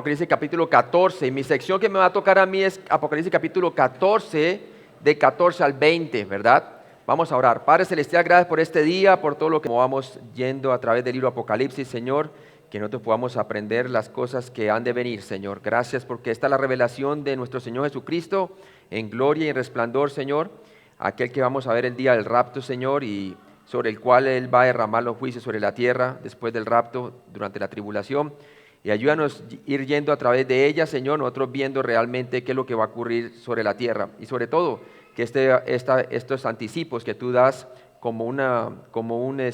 Apocalipsis capítulo 14. Y mi sección que me va a tocar a mí es Apocalipsis capítulo 14, de 14 al 20, ¿verdad? Vamos a orar. Padre Celestial, gracias por este día, por todo lo que vamos yendo a través del libro Apocalipsis, Señor, que nosotros podamos aprender las cosas que han de venir, Señor. Gracias porque esta es la revelación de nuestro Señor Jesucristo en gloria y en resplandor, Señor, aquel que vamos a ver el día del rapto, Señor, y sobre el cual Él va a derramar los juicios sobre la tierra después del rapto, durante la tribulación. Y ayúdanos a ir yendo a través de ella, Señor, nosotros viendo realmente qué es lo que va a ocurrir sobre la tierra. Y sobre todo, que estos anticipos que tú das como un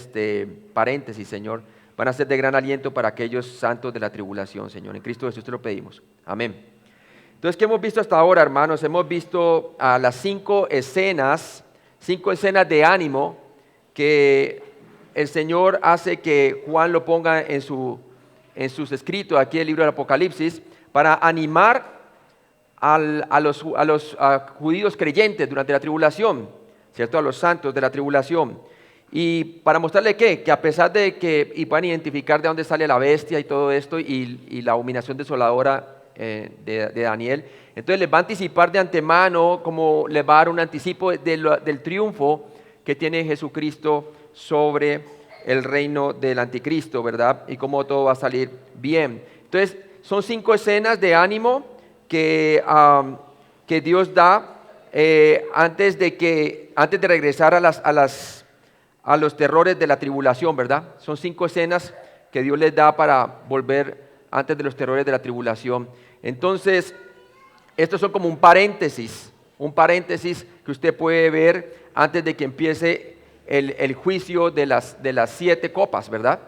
paréntesis, Señor, van a ser de gran aliento para aquellos santos de la tribulación, Señor. En Cristo Jesús te lo pedimos. Amén. Entonces, ¿qué hemos visto hasta ahora, hermanos? Hemos visto a las cinco escenas de ánimo que el Señor hace que Juan lo ponga en sus escritos, aquí en el libro del Apocalipsis, para animar a los judíos creyentes durante la tribulación, ¿cierto? A los santos de la tribulación. Y para mostrarle que a pesar de que y puedan identificar de dónde sale la bestia y todo esto, y la abominación desoladora de Daniel, entonces les va a anticipar de antemano, como les va a dar un anticipo del triunfo que tiene Jesucristo sobre el reino del anticristo, ¿verdad? Y cómo todo va a salir bien. Entonces, son 5 escenas de ánimo que Dios da antes de regresar a los terrores de la tribulación, ¿verdad? Son 5 escenas que Dios les da para volver antes de los terrores de la tribulación. Entonces, estos son como un paréntesis que usted puede ver antes de que empiece el juicio de las 7 copas, ¿verdad?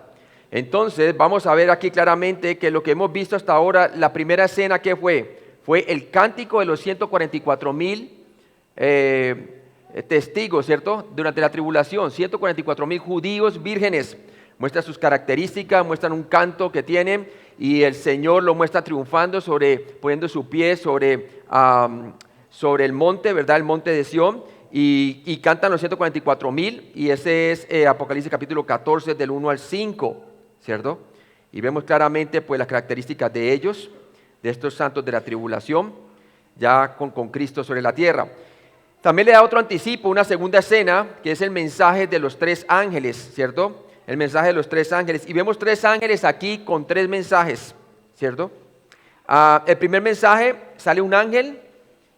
Entonces, vamos a ver aquí claramente que lo que hemos visto hasta ahora, la primera escena, ¿qué fue? Fue el cántico de los 144,000 testigos, ¿cierto? Durante la tribulación, 144,000 judíos vírgenes. Muestra sus características, muestran un canto que tienen y el Señor lo muestra triunfando poniendo su pie sobre el monte, ¿verdad? El monte de Sión. Y cantan los 144,000, y ese es Apocalipsis capítulo 14 del 1 al 5, ¿cierto? Y vemos claramente pues las características de ellos, de estos santos de la tribulación, ya con Cristo sobre la tierra. También le da otro anticipo, una segunda escena, que es el mensaje de los 3 ángeles, ¿cierto? El mensaje de los 3 ángeles, y vemos 3 ángeles aquí con 3 mensajes, ¿cierto? El primer mensaje, sale un ángel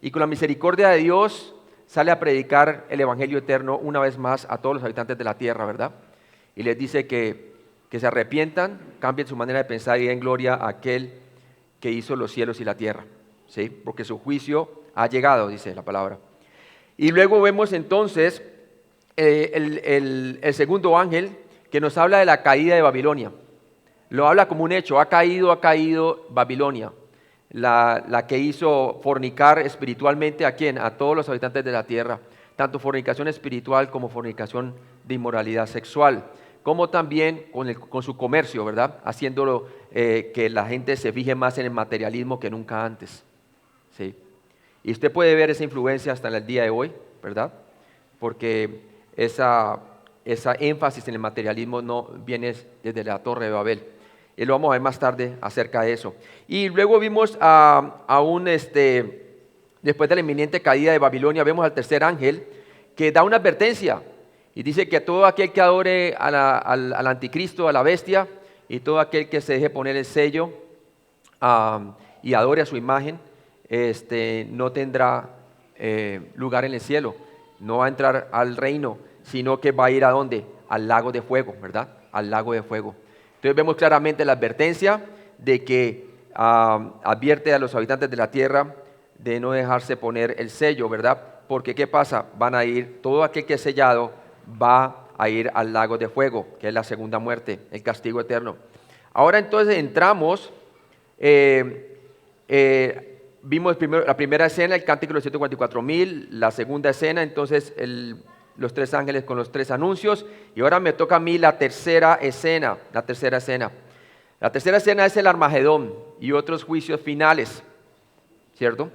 y con la misericordia de Dios sale a predicar el evangelio eterno una vez más a todos los habitantes de la tierra, ¿verdad? Y les dice que se arrepientan, cambien su manera de pensar y den gloria a aquel que hizo los cielos y la tierra, ¿sí? Porque su juicio ha llegado, dice la palabra. Y luego vemos entonces el segundo ángel que nos habla de la caída de Babilonia. Lo habla como un hecho, ha caído Babilonia. La que hizo fornicar espiritualmente ¿a quién? A todos los habitantes de la tierra, tanto fornicación espiritual como fornicación de inmoralidad sexual, como también con su comercio, ¿verdad? Haciéndolo que la gente se fije más en el materialismo que nunca antes, ¿sí? Y usted puede ver esa influencia hasta en el día de hoy, ¿verdad? Porque esa énfasis en el materialismo no viene desde la Torre de Babel. Y lo vamos a ver más tarde acerca de eso. Y luego vimos después de la inminente caída de Babilonia, vemos al tercer ángel que da una advertencia y dice que todo aquel que adore al anticristo, a la bestia, y todo aquel que se deje poner el sello y adore a su imagen, no tendrá lugar en el cielo, no va a entrar al reino, sino que va a ir ¿a dónde? Al lago de fuego, ¿verdad? Al lago de fuego. Entonces vemos claramente la advertencia de que advierte a los habitantes de la tierra de no dejarse poner el sello, ¿verdad? Porque ¿qué pasa? Todo aquel que es sellado va a ir al lago de fuego, que es la segunda muerte, el castigo eterno. Ahora entonces entramos, vimos primero la primera escena, el cántico de los 144,000, la segunda escena, entonces los 3 ángeles con los 3 anuncios, y ahora me toca a mí la tercera escena. La tercera escena es el Armagedón y otros juicios finales, ¿cierto?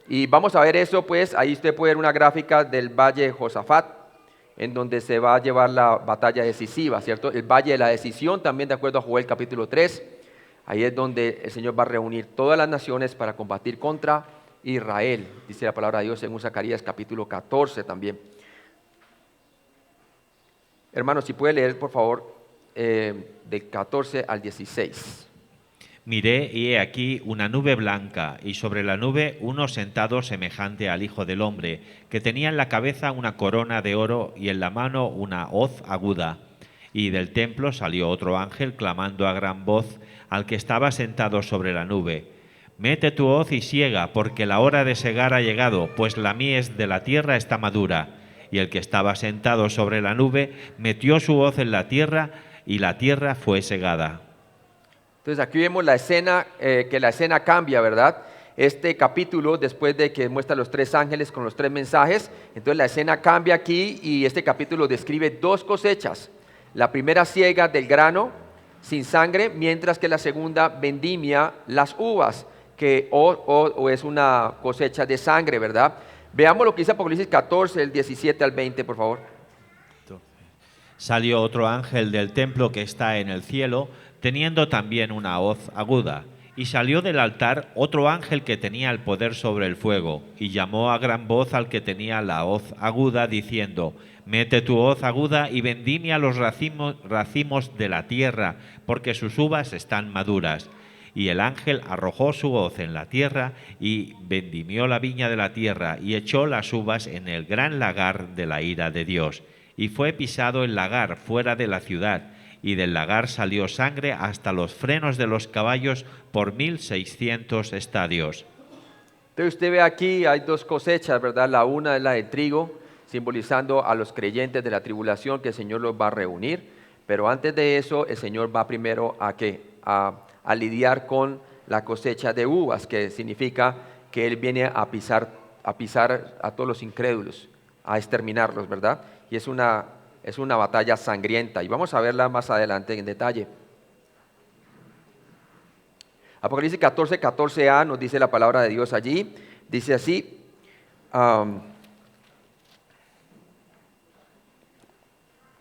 Y vamos a ver eso, pues, ahí usted puede ver una gráfica del valle de Josafat, en donde se va a llevar la batalla decisiva, ¿cierto? El valle de la decisión, también de acuerdo a Joel capítulo 3. Ahí es donde el Señor va a reunir todas las naciones para combatir contra Israel. Dice la palabra de Dios en Zacarías capítulo 14 también. Hermanos, si puede leer por favor del 14 al 16. Miré y he aquí una nube blanca, y sobre la nube uno sentado semejante al Hijo del Hombre, que tenía en la cabeza una corona de oro y en la mano una hoz aguda. Y del templo salió otro ángel clamando a gran voz al que estaba sentado sobre la nube: Mete tu hoz y siega, porque la hora de segar ha llegado, pues la mies de la tierra está madura. Y el que estaba sentado sobre la nube metió su hoz en la tierra, y la tierra fue segada. Entonces aquí vemos la escena, que la escena cambia, ¿verdad? Este capítulo, después de que muestra los tres ángeles con los tres mensajes, entonces la escena cambia aquí y este capítulo describe dos cosechas. La primera siega del grano sin sangre, mientras que la segunda vendimia las uvas, que o es una cosecha de sangre, ¿verdad? Veamos lo que dice Apocalipsis 14, el 17 al 20, por favor. Salió otro ángel del templo que está en el cielo, teniendo también una hoz aguda. Y salió del altar otro ángel que tenía el poder sobre el fuego, y llamó a gran voz al que tenía la hoz aguda, diciendo: Mete tu hoz aguda y vendimia los racimos de la tierra, porque sus uvas están maduras. Y el ángel arrojó su hoz en la tierra, y vendimió la viña de la tierra, y echó las uvas en el gran lagar de la ira de Dios. Y fue pisado el lagar fuera de la ciudad, y del lagar salió sangre hasta los frenos de los caballos por 1600 estadios. Entonces usted ve aquí, hay dos cosechas, ¿verdad? La una es la del trigo, simbolizando a los creyentes de la tribulación que el Señor los va a reunir. Pero antes de eso, el Señor va primero a ¿qué? A lidiar con la cosecha de uvas, que significa que Él viene a pisar a todos los incrédulos, a exterminarlos, ¿verdad? Y es una batalla sangrienta, y vamos a verla más adelante en detalle. Apocalipsis 14, 14a nos dice la palabra de Dios allí, dice así,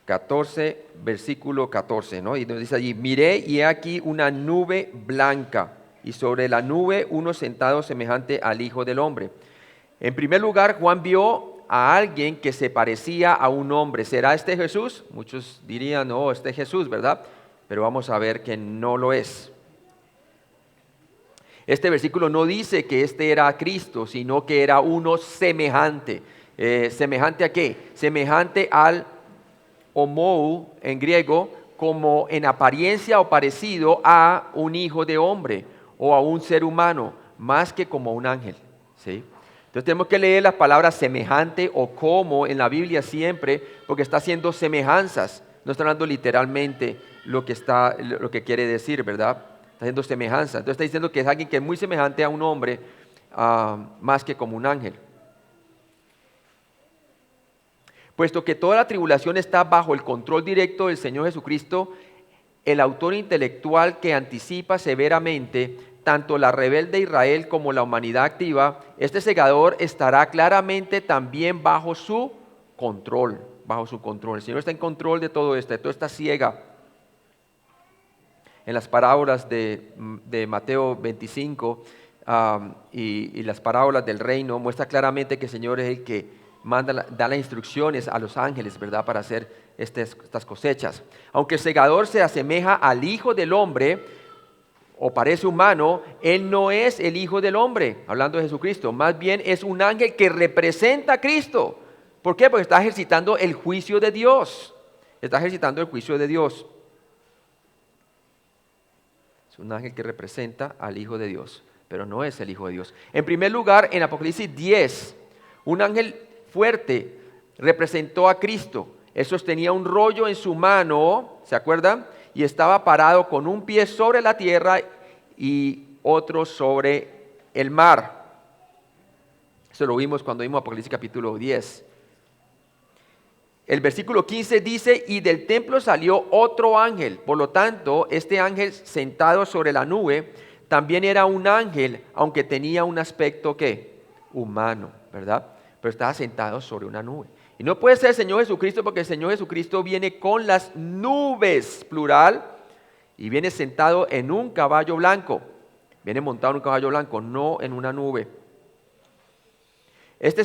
14, versículo 14, ¿no? Y nos dice allí: miré y he aquí una nube blanca, y sobre la nube uno sentado semejante al Hijo del Hombre. En primer lugar, Juan vio a alguien que se parecía a un hombre. ¿Será este Jesús? Muchos dirían: no, este Jesús, ¿verdad? Pero vamos a ver que no lo es. Este versículo no dice que este era Cristo, sino que era uno semejante. ¿Semejante a qué? Semejante al homou en griego, como en apariencia o parecido a un hijo de hombre o a un ser humano, más que como un ángel, ¿sí? Entonces tenemos que leer las palabras semejante o como en la Biblia siempre, porque está haciendo semejanzas, no está hablando literalmente lo que quiere decir, ¿verdad? Está haciendo semejanza. Entonces está diciendo que es alguien que es muy semejante a un hombre, más que como un ángel. Puesto que toda la tribulación está bajo el control directo del Señor Jesucristo, el autor intelectual que anticipa severamente tanto la rebelde Israel como la humanidad activa, este segador estará claramente también bajo su control, El Señor está en control de todo esto, de toda esta siega. En las parábolas de Mateo 25 y las parábolas del reino, muestra claramente que el Señor es el que da las instrucciones a los ángeles, ¿verdad?, para hacer estas cosechas. Aunque el segador se asemeja al Hijo del Hombre o parece humano, Él no es el Hijo del Hombre, hablando de Jesucristo. Más bien es un ángel que representa a Cristo. ¿Por qué? Porque está ejercitando el juicio de Dios. Está ejercitando el juicio de Dios. Es un ángel que representa al Hijo de Dios, pero no es el Hijo de Dios. En primer lugar, en Apocalipsis 10, un ángel fuerte representó a Cristo. Él sostenía un rollo en su mano, ¿se acuerdan? Y estaba parado con un pie sobre la tierra y otro sobre el mar. Eso lo vimos cuando vimos Apocalipsis capítulo 10. El versículo 15 dice: y del templo salió otro ángel. Por lo tanto, este ángel sentado sobre la nube también era un ángel, aunque tenía un aspecto ¿qué? Humano, ¿verdad? Pero estaba sentado sobre una nube. Y no puede ser el Señor Jesucristo, porque el Señor Jesucristo viene con las nubes, plural, y viene sentado en un caballo blanco. Viene montado en un caballo blanco, no en una nube. Este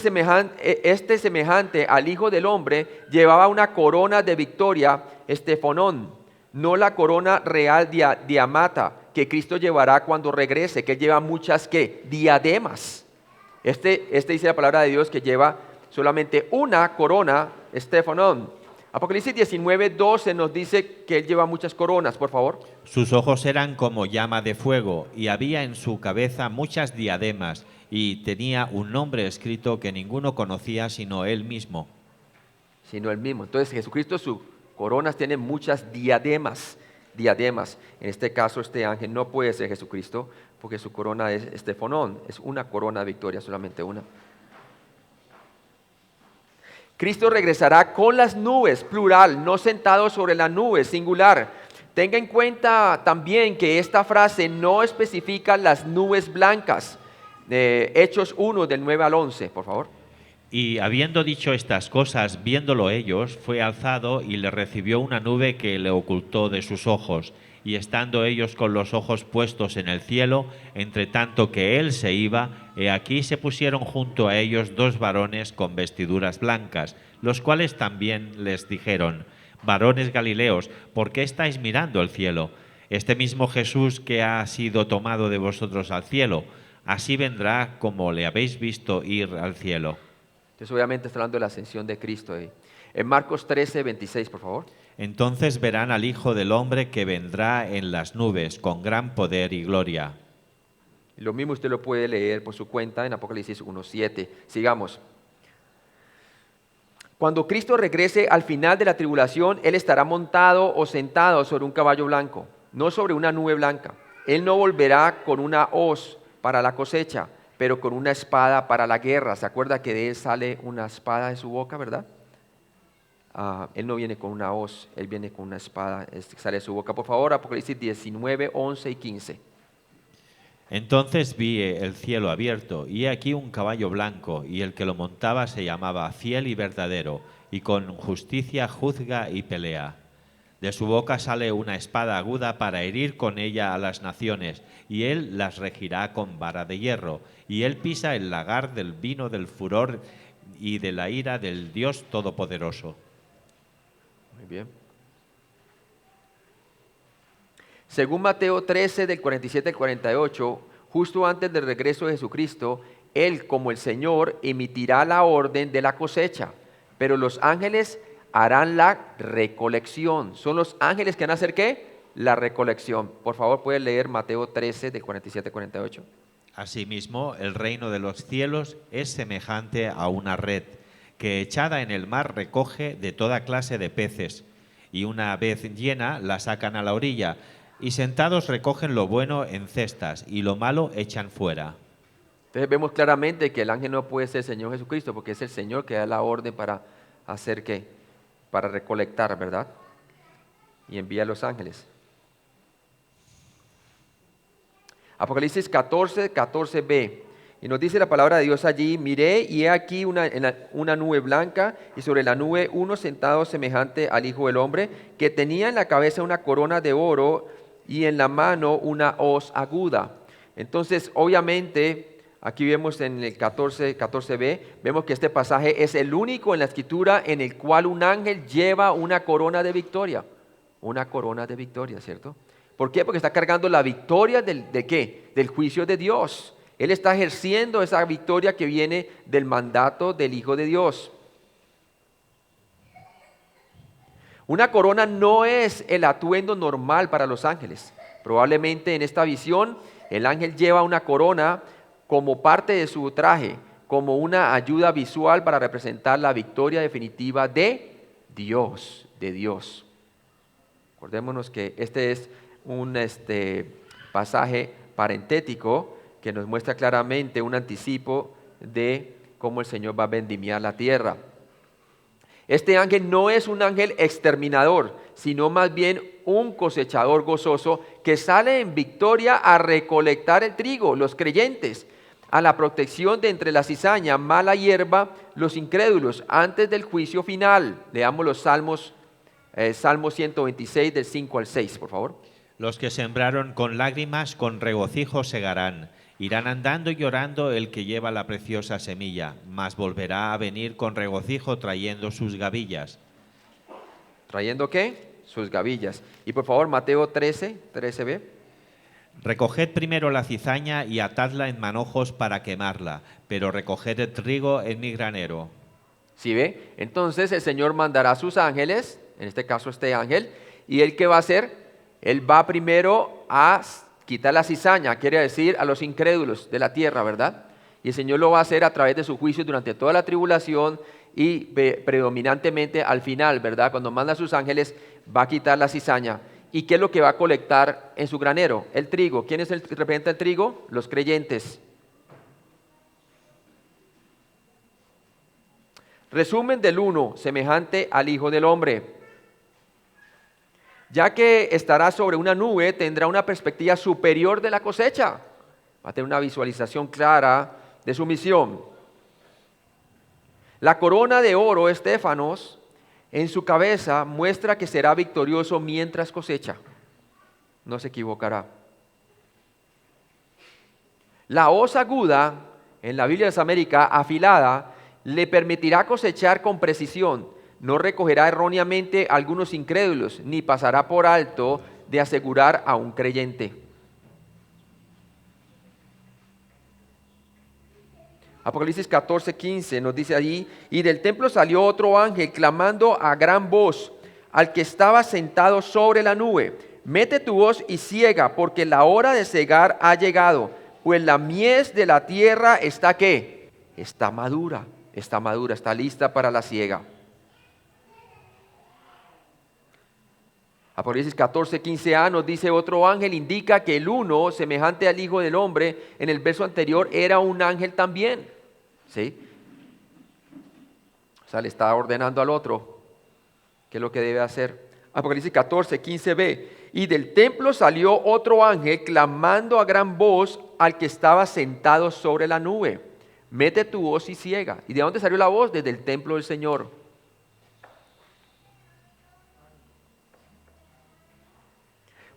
semejante al Hijo del Hombre llevaba una corona de victoria, estefonón, no la corona real diamata que Cristo llevará cuando regrese, que Él lleva muchas ¿qué? Diademas. Este dice la palabra de Dios que lleva solamente una corona, estefonón. Apocalipsis 19:12 nos dice que Él lleva muchas coronas, por favor. Sus ojos eran como llama de fuego, y había en su cabeza muchas diademas, y tenía un nombre escrito que ninguno conocía sino Él mismo. Sino Él mismo. Entonces Jesucristo, sus coronas tienen muchas diademas. Diademas. En este caso, este ángel no puede ser Jesucristo, porque su corona es estefonón, es una corona de victoria, solamente una. Cristo regresará con las nubes, plural, no sentado sobre la nube, singular. Tenga en cuenta también que esta frase no especifica las nubes blancas. Hechos 1 del 9 al 11, por favor. Y habiendo dicho estas cosas, viéndolo ellos, fue alzado y le recibió una nube que le ocultó de sus ojos. Y estando ellos con los ojos puestos en el cielo, entre tanto que él se iba, he aquí se pusieron junto a ellos dos varones con vestiduras blancas, los cuales también les dijeron: varones Galileos, ¿por qué estáis mirando al cielo? Este mismo Jesús que ha sido tomado de vosotros al cielo, así vendrá como le habéis visto ir al cielo. Entonces obviamente está hablando de la ascensión de Cristo ahí. En Marcos 13:26, por favor. Entonces verán al Hijo del Hombre que vendrá en las nubes con gran poder y gloria. Lo mismo usted lo puede leer por su cuenta en Apocalipsis 1:7. Sigamos. Cuando Cristo regrese al final de la tribulación, Él estará montado o sentado sobre un caballo blanco, no sobre una nube blanca. Él no volverá con una hoz para la cosecha, pero con una espada para la guerra. ¿Se acuerda que de Él sale una espada de su boca, verdad? Él no viene con una hoz, Él viene con una espada, sale de su boca. Por favor, Apocalipsis 19, 11 y 15. Entonces vi el cielo abierto, y he aquí un caballo blanco, y el que lo montaba se llamaba Fiel y Verdadero, y con justicia juzga y pelea. De su boca sale una espada aguda para herir con ella a las naciones, y él las regirá con vara de hierro, y él pisa el lagar del vino del furor y de la ira del Dios Todopoderoso. Muy bien. Según Mateo 13, del 47 al 48, justo antes del regreso de Jesucristo, Él, como el Señor, emitirá la orden de la cosecha, pero los ángeles harán la recolección. ¿Son los ángeles que van a hacer qué? La recolección. Por favor, puede leer Mateo 13, del 47 al 48. Asimismo, el reino de los cielos es semejante a una red, que echada en el mar recoge de toda clase de peces, y una vez llena la sacan a la orilla, y sentados recogen lo bueno en cestas, y lo malo echan fuera. Entonces vemos claramente que el ángel no puede ser el Señor Jesucristo, porque es el Señor que da la orden para hacer qué, para recolectar, ¿verdad? Y envía a los ángeles. Apocalipsis 14, 14b. Y nos dice la palabra de Dios allí: miré y he aquí una nube blanca, y sobre la nube uno sentado semejante al Hijo del Hombre, que tenía en la cabeza una corona de oro y en la mano una hoz aguda. Entonces, obviamente, aquí vemos en el 14b, vemos que este pasaje es el único en la Escritura en el cual un ángel lleva una corona de victoria. Una corona de victoria, ¿cierto? ¿Por qué? Porque está cargando la victoria ¿de qué? Del juicio de Dios. Él está ejerciendo esa victoria que viene del mandato del Hijo de Dios. Una corona no es el atuendo normal para los ángeles. Probablemente en esta visión el ángel lleva una corona como parte de su traje, como una ayuda visual para representar la victoria definitiva de Dios, Acordémonos que este es un pasaje parentético que nos muestra claramente un anticipo de cómo el Señor va a vendimiar la tierra. Este ángel no es un ángel exterminador, sino más bien un cosechador gozoso que sale en victoria a recolectar el trigo, los creyentes, a la protección de entre la cizaña, mala hierba, los incrédulos, antes del juicio final. Leamos los Salmos, Salmo 126, del 5 al 6, por favor. Los que sembraron con lágrimas, con regocijo segarán. Irán andando y llorando el que lleva la preciosa semilla, mas volverá a venir con regocijo trayendo sus gavillas. ¿Trayendo qué? Sus gavillas. Y por favor, Mateo 13, 13b. Recoged primero la cizaña y atadla en manojos para quemarla, pero recoged el trigo en mi granero. ¿Sí ve? Entonces el Señor mandará a sus ángeles, en este caso este ángel, y ¿él qué va a hacer? Él va primero a quitar la cizaña, quiere decir a los incrédulos de la tierra, ¿verdad? Y el Señor lo va a hacer a través de su juicio durante toda la tribulación y predominantemente al final, ¿verdad? Cuando manda a sus ángeles, va a quitar la cizaña. ¿Y qué es lo que va a colectar en su granero? El trigo. ¿Quién es el que representa el trigo? Los creyentes. Resumen del 1, semejante al Hijo del Hombre. Ya que estará sobre una nube, tendrá una perspectiva superior de la cosecha. Va a tener una visualización clara de su misión. La corona de oro, Estéfanos, en su cabeza muestra que será victorioso mientras cosecha. No se equivocará. La hoz aguda, en la Biblia de las Américas, afilada, le permitirá cosechar con precisión. No recogerá erróneamente a algunos incrédulos, ni pasará por alto de asegurar a un creyente. Apocalipsis 14:15 nos dice allí, y del templo salió otro ángel clamando a gran voz al que estaba sentado sobre la nube: mete tu hoz y siega, porque la hora de segar ha llegado, pues la mies de la tierra está ¿qué? Está madura, está lista para la siega. Apocalipsis 14:15a nos dice otro ángel, indica que el uno, semejante al Hijo del Hombre, en el verso anterior era un ángel también. ¿Sí? O sea, le está ordenando al otro qué es lo que debe hacer. Apocalipsis 14:15b. Y del templo salió otro ángel clamando a gran voz al que estaba sentado sobre la nube: mete tu hoz y siega. ¿Y de dónde salió la voz? Desde el templo del Señor.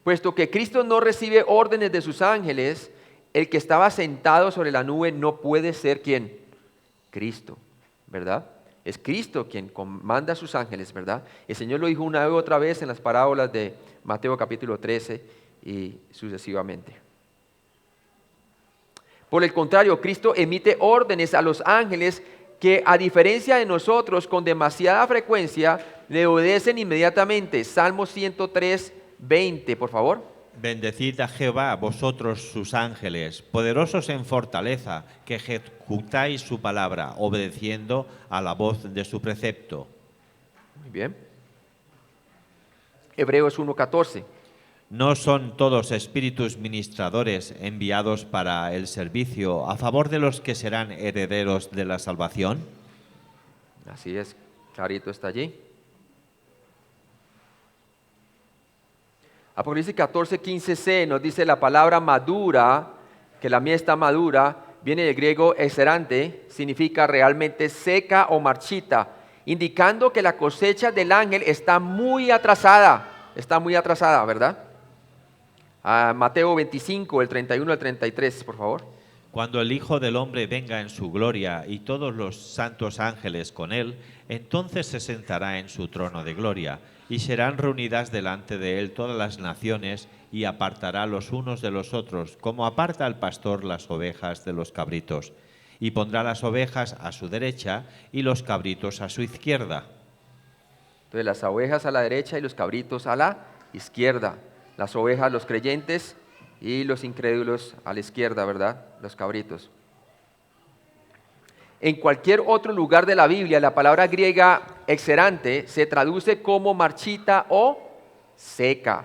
Puesto que Cristo no recibe órdenes de sus ángeles, el que estaba sentado sobre la nube no puede ser ¿quién? Cristo, ¿verdad? Es Cristo quien comanda a sus ángeles, ¿verdad? El Señor lo dijo una y otra vez en las parábolas de Mateo capítulo 13 y sucesivamente. Por el contrario, Cristo emite órdenes a los ángeles que, a diferencia de nosotros, con demasiada frecuencia le obedecen inmediatamente. Salmo 103:20, por favor. Bendecid a Jehová, vosotros sus ángeles, poderosos en fortaleza, que ejecutáis su palabra, obedeciendo a la voz de su precepto. Muy bien. Hebreos 1:14. ¿No son todos espíritus ministradores enviados para el servicio a favor de los que serán herederos de la salvación? Así es, clarito está allí. Apocalipsis 14:15c nos dice la palabra madura, que la mies está madura, viene del griego exerante, significa realmente seca o marchita, indicando que la cosecha del ángel está muy atrasada, ¿verdad? Mateo 25, el 31 al 33, por favor. Cuando el Hijo del Hombre venga en su gloria y todos los santos ángeles con él, entonces se sentará en su trono de gloria, y serán reunidas delante de él todas las naciones, y apartará los unos de los otros, como aparta el pastor las ovejas de los cabritos, y pondrá las ovejas a su derecha y los cabritos a su izquierda. Entonces las ovejas a la derecha y los cabritos a la izquierda. Las ovejas, los creyentes, y los incrédulos a la izquierda, ¿verdad? Los cabritos. En cualquier otro lugar de la Biblia, la palabra griega exerante se traduce como marchita o seca.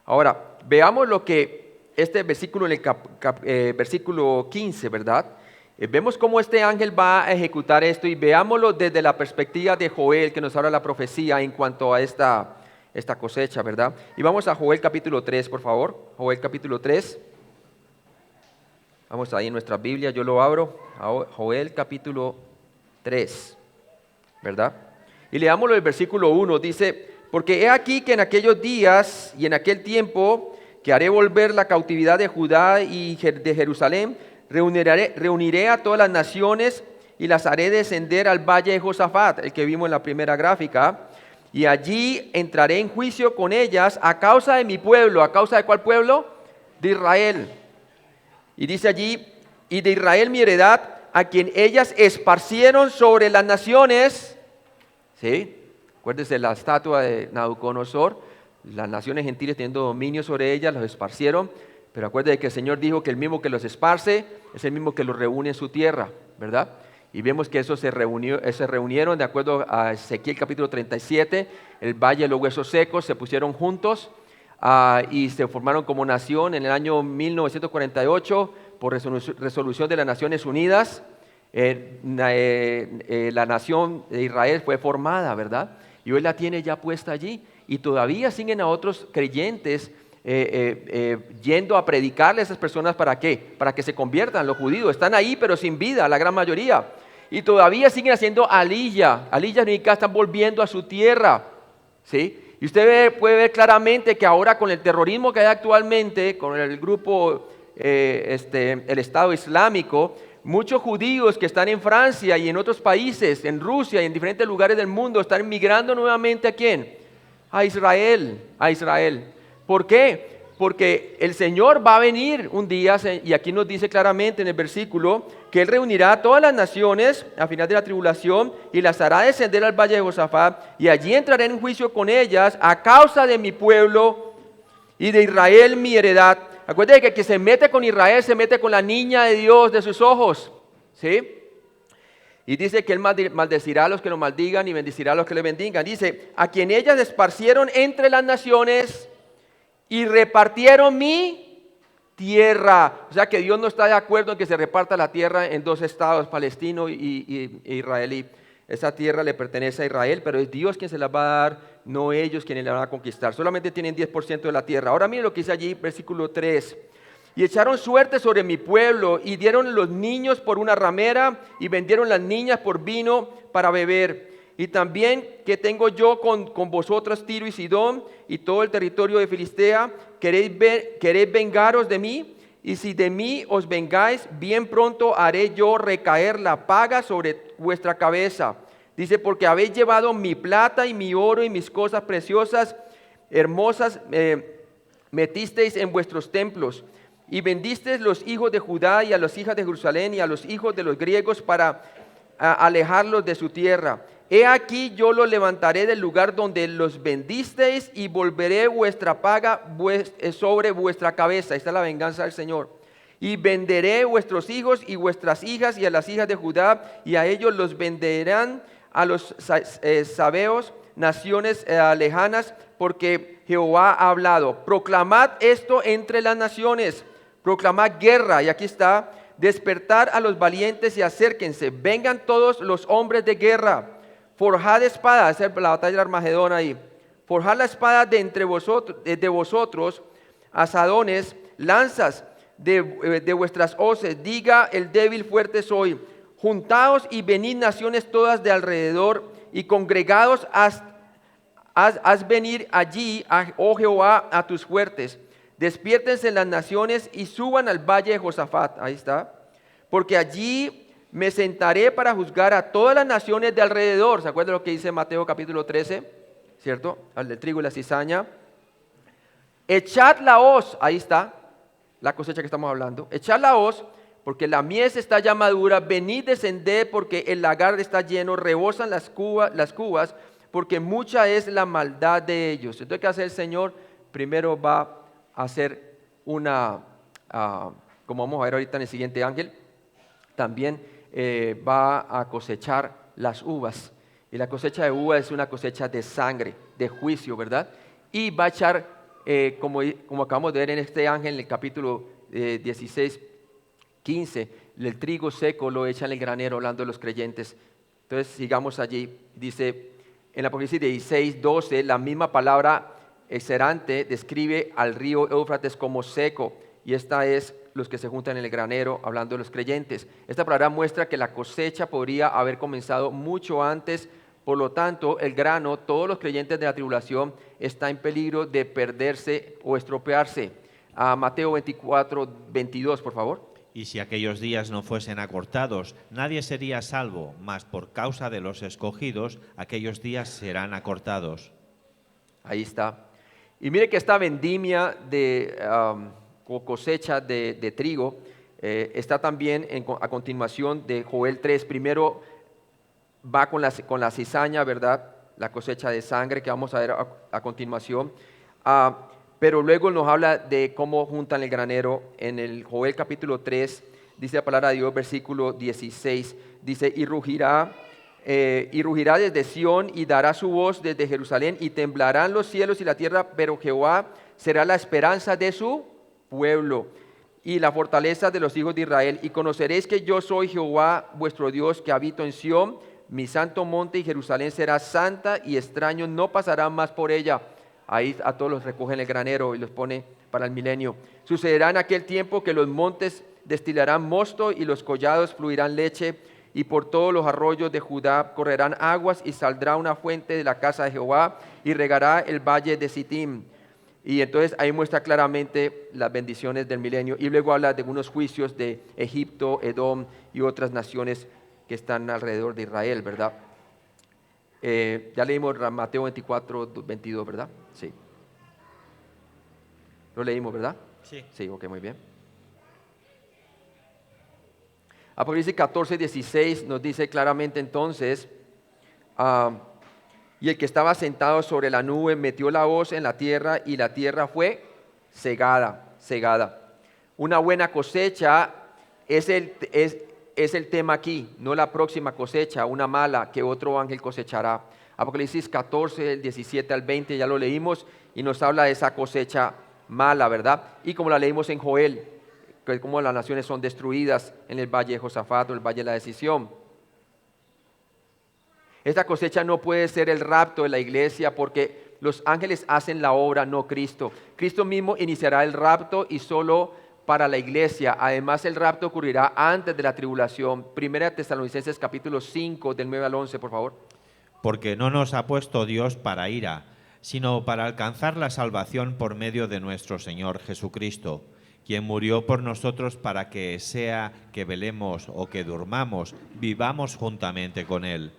Ahora, veamos lo que este versículo, en el versículo 15, ¿verdad? Vemos cómo este ángel va a ejecutar esto, y veámoslo desde la perspectiva de Joel, que nos habla la profecía en cuanto a esta cosecha, ¿verdad? Y vamos a Joel capítulo 3, por favor. Joel capítulo 3. Vamos ahí en nuestra Biblia, yo lo abro. Joel capítulo 3, ¿verdad? Y leámoslo el versículo 1, dice, porque he aquí que en aquellos días y en aquel tiempo que haré volver la cautividad de Judá y de Jerusalén, reuniré a todas las naciones y las haré descender al valle de Josafat, el que vimos en la primera gráfica, y allí entraré en juicio con ellas a causa de mi pueblo. ¿A causa de cuál pueblo? De Israel. Y dice allí, y de Israel mi heredad, a quien ellas esparcieron sobre las naciones. ¿Sí? Acuérdense la estatua de Nabucodonosor, las naciones gentiles teniendo dominio sobre ellas, los esparcieron, pero acuérdense que el Señor dijo que el mismo que los esparce es el mismo que los reúne en su tierra, ¿verdad? Y vemos que eso se reunieron de acuerdo a Ezequiel capítulo 37, el valle de los huesos secos, se pusieron juntos y se formaron como nación en el año 1948 por resolución de las Naciones Unidas. La nación de Israel fue formada, ¿verdad? Y hoy la tiene ya puesta allí. Y todavía siguen a otros creyentes yendo a predicarle a esas personas. ¿Para qué? Para que se conviertan. Los judíos están ahí pero sin vida, la gran mayoría. Y todavía siguen haciendo aliyah. Aliyah significa están volviendo a su tierra, ¿sí? Y usted puede ver claramente que ahora con el terrorismo que hay actualmente, con el grupo, el Estado Islámico, muchos judíos que están en Francia y en otros países, en Rusia y en diferentes lugares del mundo, están migrando nuevamente ¿a quién? A Israel, a Israel. ¿Por qué? Porque el Señor va a venir un día, y aquí nos dice claramente en el versículo, que Él reunirá a todas las naciones al final de la tribulación y las hará descender al valle de Josafat, y allí entraré en juicio con ellas a causa de mi pueblo y de Israel mi heredad. Acuérdense que el que se mete con Israel se mete con la niña de Dios de sus ojos, ¿sí? Y dice que Él maldecirá a los que lo maldigan y bendecirá a los que le bendigan. Dice, a quien ellas esparcieron entre las naciones y repartieron mi tierra. O sea que Dios no está de acuerdo en que se reparta la tierra en dos estados, palestino e israelí. Esa tierra le pertenece a Israel, pero es Dios quien se la va a dar, no ellos quienes la van a conquistar. Solamente tienen 10% de la tierra. Ahora miren lo que dice allí, versículo 3. Y echaron suerte sobre mi pueblo, y dieron los niños por una ramera, y vendieron las niñas por vino para beber. Y también que tengo yo con vosotros Tiro y Sidón, y todo el territorio de Filistea, ¿queréis vengaros de mí? Y si de mí os vengáis, bien pronto haré yo recaer la paga sobre vuestra cabeza. Dice, porque habéis llevado mi plata y mi oro y mis cosas preciosas, hermosas, metisteis en vuestros templos. Y vendisteis los hijos de Judá y a las hijas de Jerusalén y a los hijos de los griegos para alejarlos de su tierra. He aquí yo los levantaré del lugar donde los vendisteis y volveré vuestra paga sobre vuestra cabeza. Esta es la venganza del Señor. Y venderé vuestros hijos y vuestras hijas y a las hijas de Judá, y a ellos los venderán a los sabeos, naciones lejanas, porque Jehová ha hablado. Proclamad esto entre las naciones, proclamad guerra, y aquí está, despertar a los valientes y acérquense, vengan todos los hombres de guerra. Forjad espada, esa es la batalla de Armagedón ahí. Forjad la espada de entre vosotros, asadones, lanzas de vuestras hoces. Diga el débil, fuerte soy. Juntaos y venid naciones todas de alrededor, y congregados haz venir allí, oh Jehová, a tus fuertes. Despiértense las naciones y suban al valle de Josafat. Ahí está. Porque allí me sentaré para juzgar a todas las naciones de alrededor. ¿Se acuerdan lo que dice Mateo capítulo 13? ¿Cierto? Al del trigo y la cizaña. Echad la hoz. Ahí está la cosecha que estamos hablando. Echad la hoz, porque la mies está ya madura. Venid, descended, porque el lagar está lleno. Rebosan las cubas, porque mucha es la maldad de ellos. Entonces, ¿qué hace el Señor? Primero va a hacer una, como vamos a ver ahorita en el siguiente ángel, también va a cosechar las uvas. Y la cosecha de uvas es una cosecha de sangre, de juicio, ¿verdad? Y va a echar, como acabamos de ver en este ángel, en el capítulo 16, 15, el trigo seco lo echa en el granero, hablando de los creyentes. Entonces, sigamos allí. Dice, en Apocalipsis 16, 12, la misma palabra exerante describe al río Éufrates como seco, y esta es los que se juntan en el granero, hablando de los creyentes. Esta palabra muestra que la cosecha podría haber comenzado mucho antes Por lo tanto, el grano, todos los creyentes de la tribulación, está en peligro de perderse o estropearse. Mateo 24, 22, por favor. Y si aquellos días no fuesen acortados, nadie sería salvo, mas por causa de los escogidos, aquellos días serán acortados. Ahí está. Y mire que esta vendimia de cosecha de trigo está también a continuación de Joel 3. Primero va con la cizaña, ¿verdad? La cosecha de sangre que vamos a ver a continuación. Pero luego nos habla de cómo juntan el granero. En el Joel capítulo 3, dice la palabra de Dios, versículo 16, dice, y rugirá desde Sión y dará su voz desde Jerusalén y temblarán los cielos y la tierra, pero Jehová será la esperanza de su pueblo y la fortaleza de los hijos de Israel. Y conoceréis que yo soy Jehová vuestro Dios, que habito en Sión, mi santo monte, y Jerusalén será santa, y extraños no pasarán más por ella. Ahí a todos los recogen el granero y los pone para el milenio. Sucederá en aquel tiempo que los montes destilarán mosto y los collados fluirán leche, y por todos los arroyos de Judá correrán aguas, y saldrá una fuente de la casa de Jehová y regará el valle de Sittim. Y entonces ahí muestra claramente las bendiciones del milenio. Y luego habla de unos juicios de Egipto, Edom y otras naciones que están alrededor de Israel, ¿verdad? Ya leímos Mateo 24, 22, ¿verdad? Sí. Lo leímos, ¿verdad? Sí. Sí, ok, muy bien. Apocalipsis 14, 16 nos dice claramente entonces, y el que estaba sentado sobre la nube metió la hoz en la tierra y la tierra fue cegada. Una buena cosecha es el tema aquí, no la próxima cosecha, una mala que otro ángel cosechará. Apocalipsis 14, del 17 al 20, ya lo leímos y nos habla de esa cosecha mala, ¿verdad? Y como la leímos en Joel, que como las naciones son destruidas en el valle de Josafat o el valle de la decisión. Esta cosecha no puede ser el rapto de la iglesia porque los ángeles hacen la obra, no Cristo. Cristo mismo iniciará el rapto y solo para la iglesia. Además, el rapto ocurrirá antes de la tribulación. Primera Tesalonicenses capítulo 5, del 9 al 11, por favor. Porque no nos ha puesto Dios para ira, sino para alcanzar la salvación por medio de nuestro Señor Jesucristo, quien murió por nosotros para que, sea que velemos o que durmamos, vivamos juntamente con Él.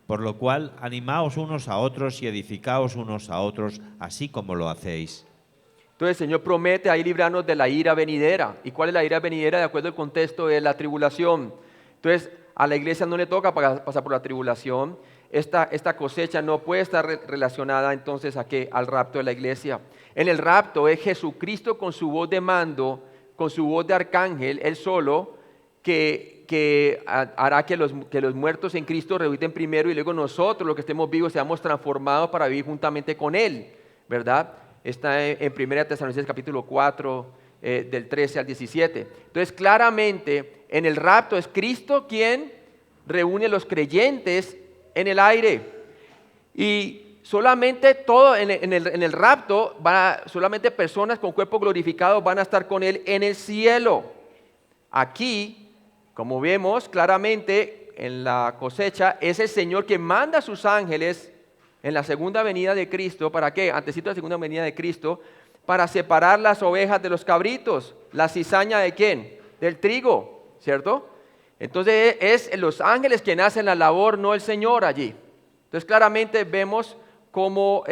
Por lo cual, animaos unos a otros y edificaos unos a otros, así como lo hacéis. Entonces el Señor promete ahí librarnos de la ira venidera. ¿Y cuál es la ira venidera? De acuerdo al contexto de la tribulación. Entonces a la iglesia no le toca pasar por la tribulación. Esta cosecha no puede estar relacionada entonces ¿a qué? Al rapto de la iglesia. En el rapto es Jesucristo con su voz de mando, con su voz de arcángel, Él solo, que hará que los muertos en Cristo resuciten primero y luego nosotros, los que estemos vivos, seamos transformados para vivir juntamente con Él, ¿verdad? Está en 1 Tesalonicenses capítulo 4, del 13 al 17. Entonces, claramente, en el rapto es Cristo quien reúne a los creyentes en el aire. Y solamente en el rapto, solamente personas con cuerpo glorificado van a estar con Él en el cielo. Aquí, como vemos claramente en la cosecha, es el Señor que manda a sus ángeles en la segunda venida de Cristo. ¿Para qué? Antesito de la segunda venida de Cristo, para separar las ovejas de los cabritos. ¿La cizaña de quién? Del trigo, ¿cierto? Entonces es los ángeles quienes hacen la labor, no el Señor allí. Entonces claramente vemos cómo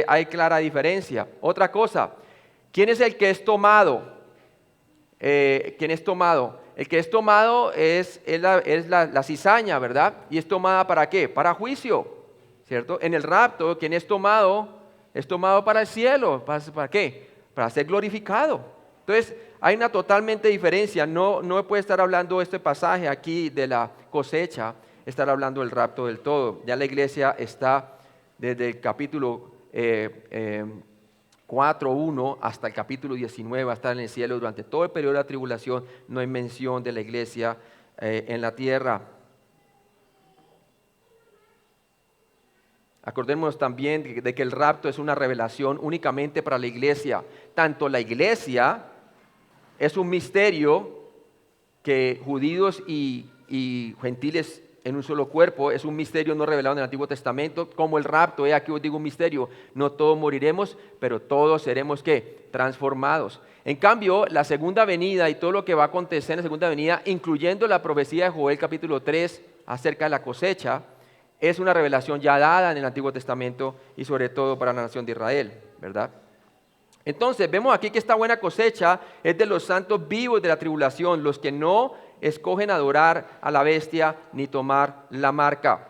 hay clara diferencia. Otra cosa, ¿quién es el que es tomado? ¿Quién es tomado? El que es tomado es la cizaña, ¿verdad? ¿Y es tomada para qué? Para juicio, ¿cierto? En el rapto, ¿quién es tomado para el cielo. ¿Para qué? Para ser glorificado. Entonces, hay una totalmente diferencia. No puede estar hablando este pasaje aquí de la cosecha, estar hablando del rapto del todo. Ya la iglesia está desde el capítulo 4:1 hasta el capítulo 19, va a estar en el cielo durante todo el periodo de la tribulación. No hay mención de la iglesia en la tierra. Acordémonos también de que el rapto es una revelación únicamente para la iglesia. Tanto la iglesia es un misterio que judíos y gentiles en un solo cuerpo. Es un misterio no revelado en el Antiguo Testamento, como el rapto. Aquí os digo un misterio: no todos moriremos, pero todos seremos ¿qué? Transformados. En cambio, la segunda venida y todo lo que va a acontecer en la segunda venida, incluyendo la profecía de Joel capítulo 3 acerca de la cosecha, es una revelación ya dada en el Antiguo Testamento y sobre todo para la nación de Israel, ¿verdad? Entonces vemos aquí que esta buena cosecha es de los santos vivos de la tribulación, los que no escogen adorar a la bestia ni tomar la marca.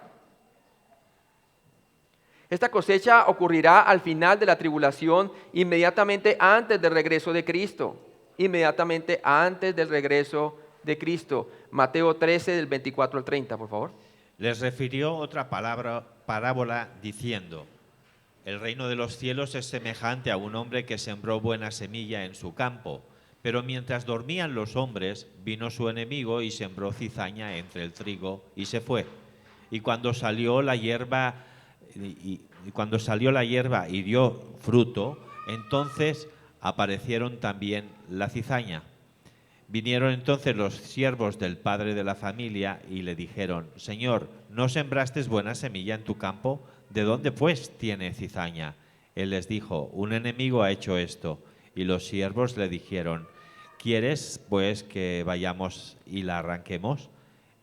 Esta cosecha ocurrirá al final de la tribulación, inmediatamente antes del regreso de Cristo. Inmediatamente antes del regreso de Cristo. Mateo 13, del 24 al 30, por favor. Les refirió otra parábola diciendo: el reino de los cielos es semejante a un hombre que sembró buena semilla en su campo, pero mientras dormían los hombres, vino su enemigo y sembró cizaña entre el trigo y se fue. Y cuando salió la hierba y dio fruto, entonces aparecieron también la cizaña. Vinieron entonces los siervos del padre de la familia y le dijeron: Señor, ¿no sembraste buena semilla en tu campo? ¿De dónde pues tiene cizaña? Él les dijo: un enemigo ha hecho esto. Y los siervos le dijeron: ¿quieres pues que vayamos y la arranquemos?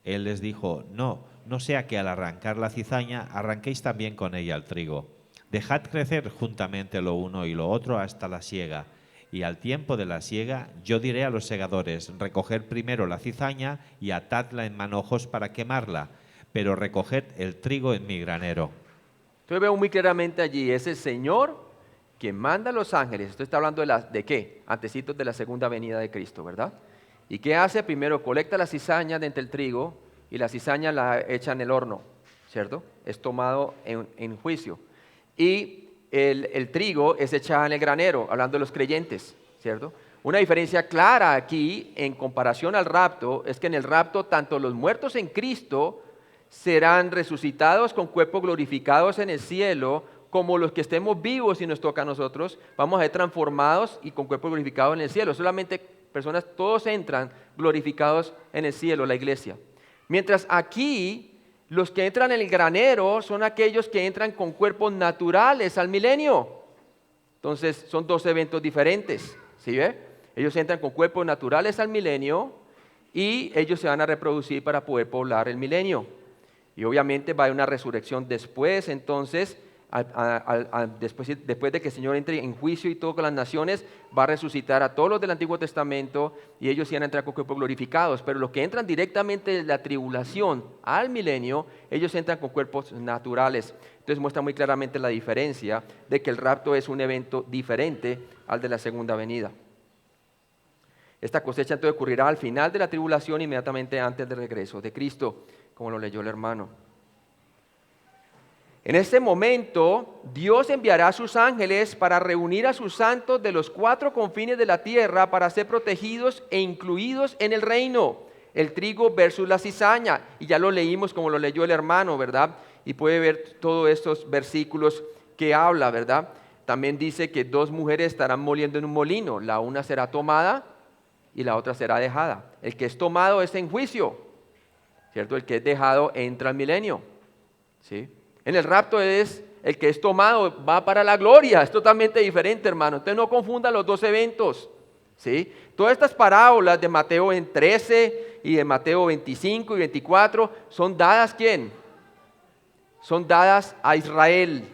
Él les dijo: no sea que al arrancar la cizaña arranquéis también con ella el trigo. Dejad crecer juntamente lo uno y lo otro hasta la siega. Y al tiempo de la siega yo diré a los segadores: recoged primero la cizaña y atadla en manojos para quemarla, pero recoged el trigo en mi granero. Entonces veo muy claramente allí, es el Señor quien manda a los ángeles. Esto está hablando ¿de qué? Antecitos de la segunda venida de Cristo, ¿verdad? ¿Y qué hace? Primero colecta la cizaña de entre el trigo y la cizaña la echa en el horno, ¿cierto? Es tomado en juicio. Y el trigo es echado en el granero, hablando de los creyentes, ¿cierto? Una diferencia clara aquí en comparación al rapto es que en el rapto tanto los muertos en Cristo serán resucitados con cuerpos glorificados en el cielo, como los que estemos vivos y nos toca a nosotros, vamos a ser transformados y con cuerpos glorificados en el cielo. Solamente personas, todos entran glorificados en el cielo, la iglesia. Mientras aquí, los que entran en el granero son aquellos que entran con cuerpos naturales al milenio. Entonces, son dos eventos diferentes, ¿sí ve? Ellos entran con cuerpos naturales al milenio y ellos se van a reproducir para poder poblar el milenio. Y obviamente va a haber una resurrección después, entonces, después de que el Señor entre en juicio y todo con las naciones, va a resucitar a todos los del Antiguo Testamento y ellos iban a entrar con cuerpos glorificados. Pero los que entran directamente de la tribulación al milenio, ellos entran con cuerpos naturales. Entonces muestra muy claramente la diferencia de que el rapto es un evento diferente al de la segunda venida. Esta cosecha entonces ocurrirá al final de la tribulación, inmediatamente antes del regreso de Cristo, como lo leyó el hermano. En este momento, Dios enviará a sus ángeles para reunir a sus santos de los cuatro confines de la tierra para ser protegidos e incluidos en el reino. El trigo versus la cizaña. Y ya lo leímos como lo leyó el hermano, ¿verdad? Y puede ver todos estos versículos que habla, ¿verdad? También dice que dos mujeres estarán moliendo en un molino. La una será tomada y la otra será dejada. El que es tomado es en juicio, ¿cierto? El que es dejado entra al milenio, ¿sí? En el rapto es el que es tomado, va para la gloria. Es totalmente diferente, hermano. Entonces no confundan los dos eventos, ¿sí? Todas estas parábolas de Mateo 13 y de Mateo 25 y 24 son dadas, ¿quién? Son dadas a Israel.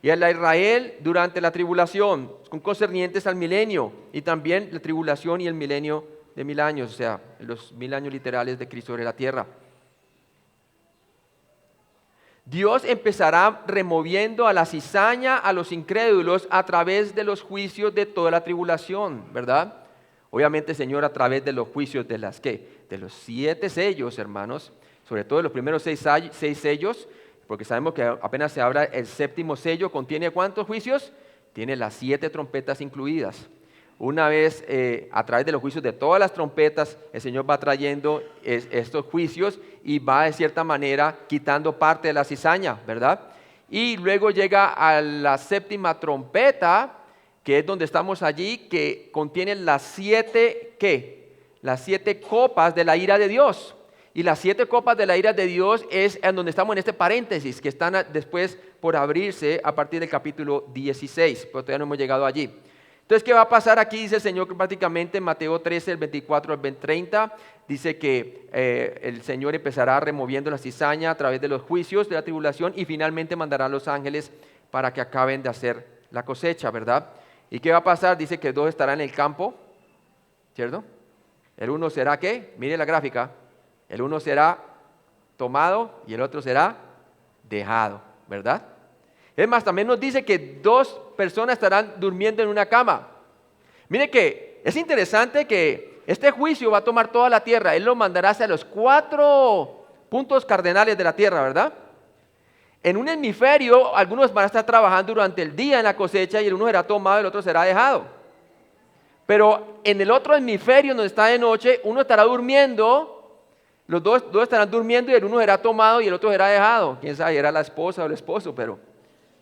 Y a la Israel durante la tribulación, son concernientes al milenio. Y también la tribulación y el milenio de 1000 años, o sea, los 1000 años literales de Cristo sobre la tierra. Dios empezará removiendo a la cizaña a los incrédulos a través de los juicios de toda la tribulación, ¿verdad? Obviamente, Señor, a través de los juicios de las ¿qué? De los 7 sellos, hermanos, sobre todo de los primeros 6 sellos, porque sabemos que apenas se abra el 7º sello, ¿contiene cuántos juicios? Tiene las 7 trompetas incluidas. Una vez a través de los juicios de todas las trompetas, el Señor va trayendo estos juicios y va de cierta manera quitando parte de la cizaña, ¿verdad? Y luego llega a la 7ª trompeta, que es donde estamos allí, que contiene las 7, ¿qué? Las 7 copas de la ira de Dios. Y las 7 copas de la ira de Dios es en donde estamos en este paréntesis, que están después por abrirse a partir del capítulo 16, pero todavía no hemos llegado allí. Entonces, ¿qué va a pasar aquí? Dice el Señor que prácticamente en Mateo 13, el 24 al 30, dice que el Señor empezará removiendo la cizaña a través de los juicios de la tribulación y finalmente mandará a los ángeles para que acaben de hacer la cosecha, ¿verdad? ¿Y qué va a pasar? Dice que 2 estarán en el campo, ¿cierto? El uno será, ¿qué? Mire la gráfica. El uno será tomado y el otro será dejado, ¿verdad? Es más, también nos dice que 2 personas estarán durmiendo en una cama. Mire que es interesante que este juicio va a tomar toda la tierra. Él lo mandará hacia los 4 puntos cardenales de la tierra, ¿verdad? En un hemisferio, algunos van a estar trabajando durante el día en la cosecha y el uno será tomado y el otro será dejado. Pero en el otro hemisferio, donde está de noche, uno estará durmiendo. Los dos estarán durmiendo y el uno será tomado y el otro será dejado. Quién sabe, era la esposa o el esposo, pero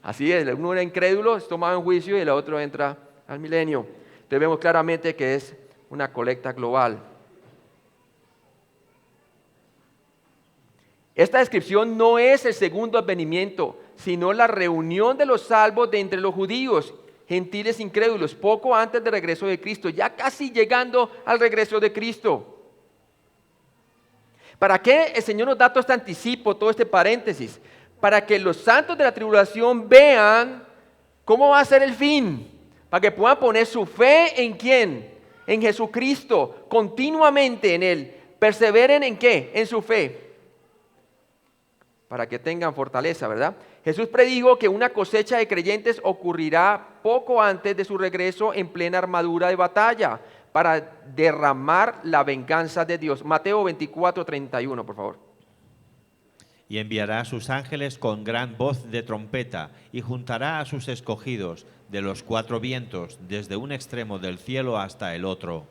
así es. El uno era incrédulo, es tomado en juicio y el otro entra al milenio. Entonces vemos claramente que es una colecta global. Esta descripción no es el segundo advenimiento, sino la reunión de los salvos de entre los judíos, gentiles incrédulos, poco antes del regreso de Cristo, ya casi llegando al regreso de Cristo. ¿Para qué el Señor nos da todo este anticipo, todo este paréntesis? Para que los santos de la tribulación vean cómo va a ser el fin. Para que puedan poner su fe en ¿quién? En Jesucristo, continuamente en Él. Perseveren en ¿qué? En su fe. Para que tengan fortaleza, ¿verdad? Jesús predijo que una cosecha de creyentes ocurrirá poco antes de su regreso en plena armadura de batalla, para derramar la venganza de Dios. Mateo 24, 31, por favor. Y enviará a sus ángeles con gran voz de trompeta, y juntará a sus escogidos de los 4 vientos, desde un extremo del cielo hasta el otro.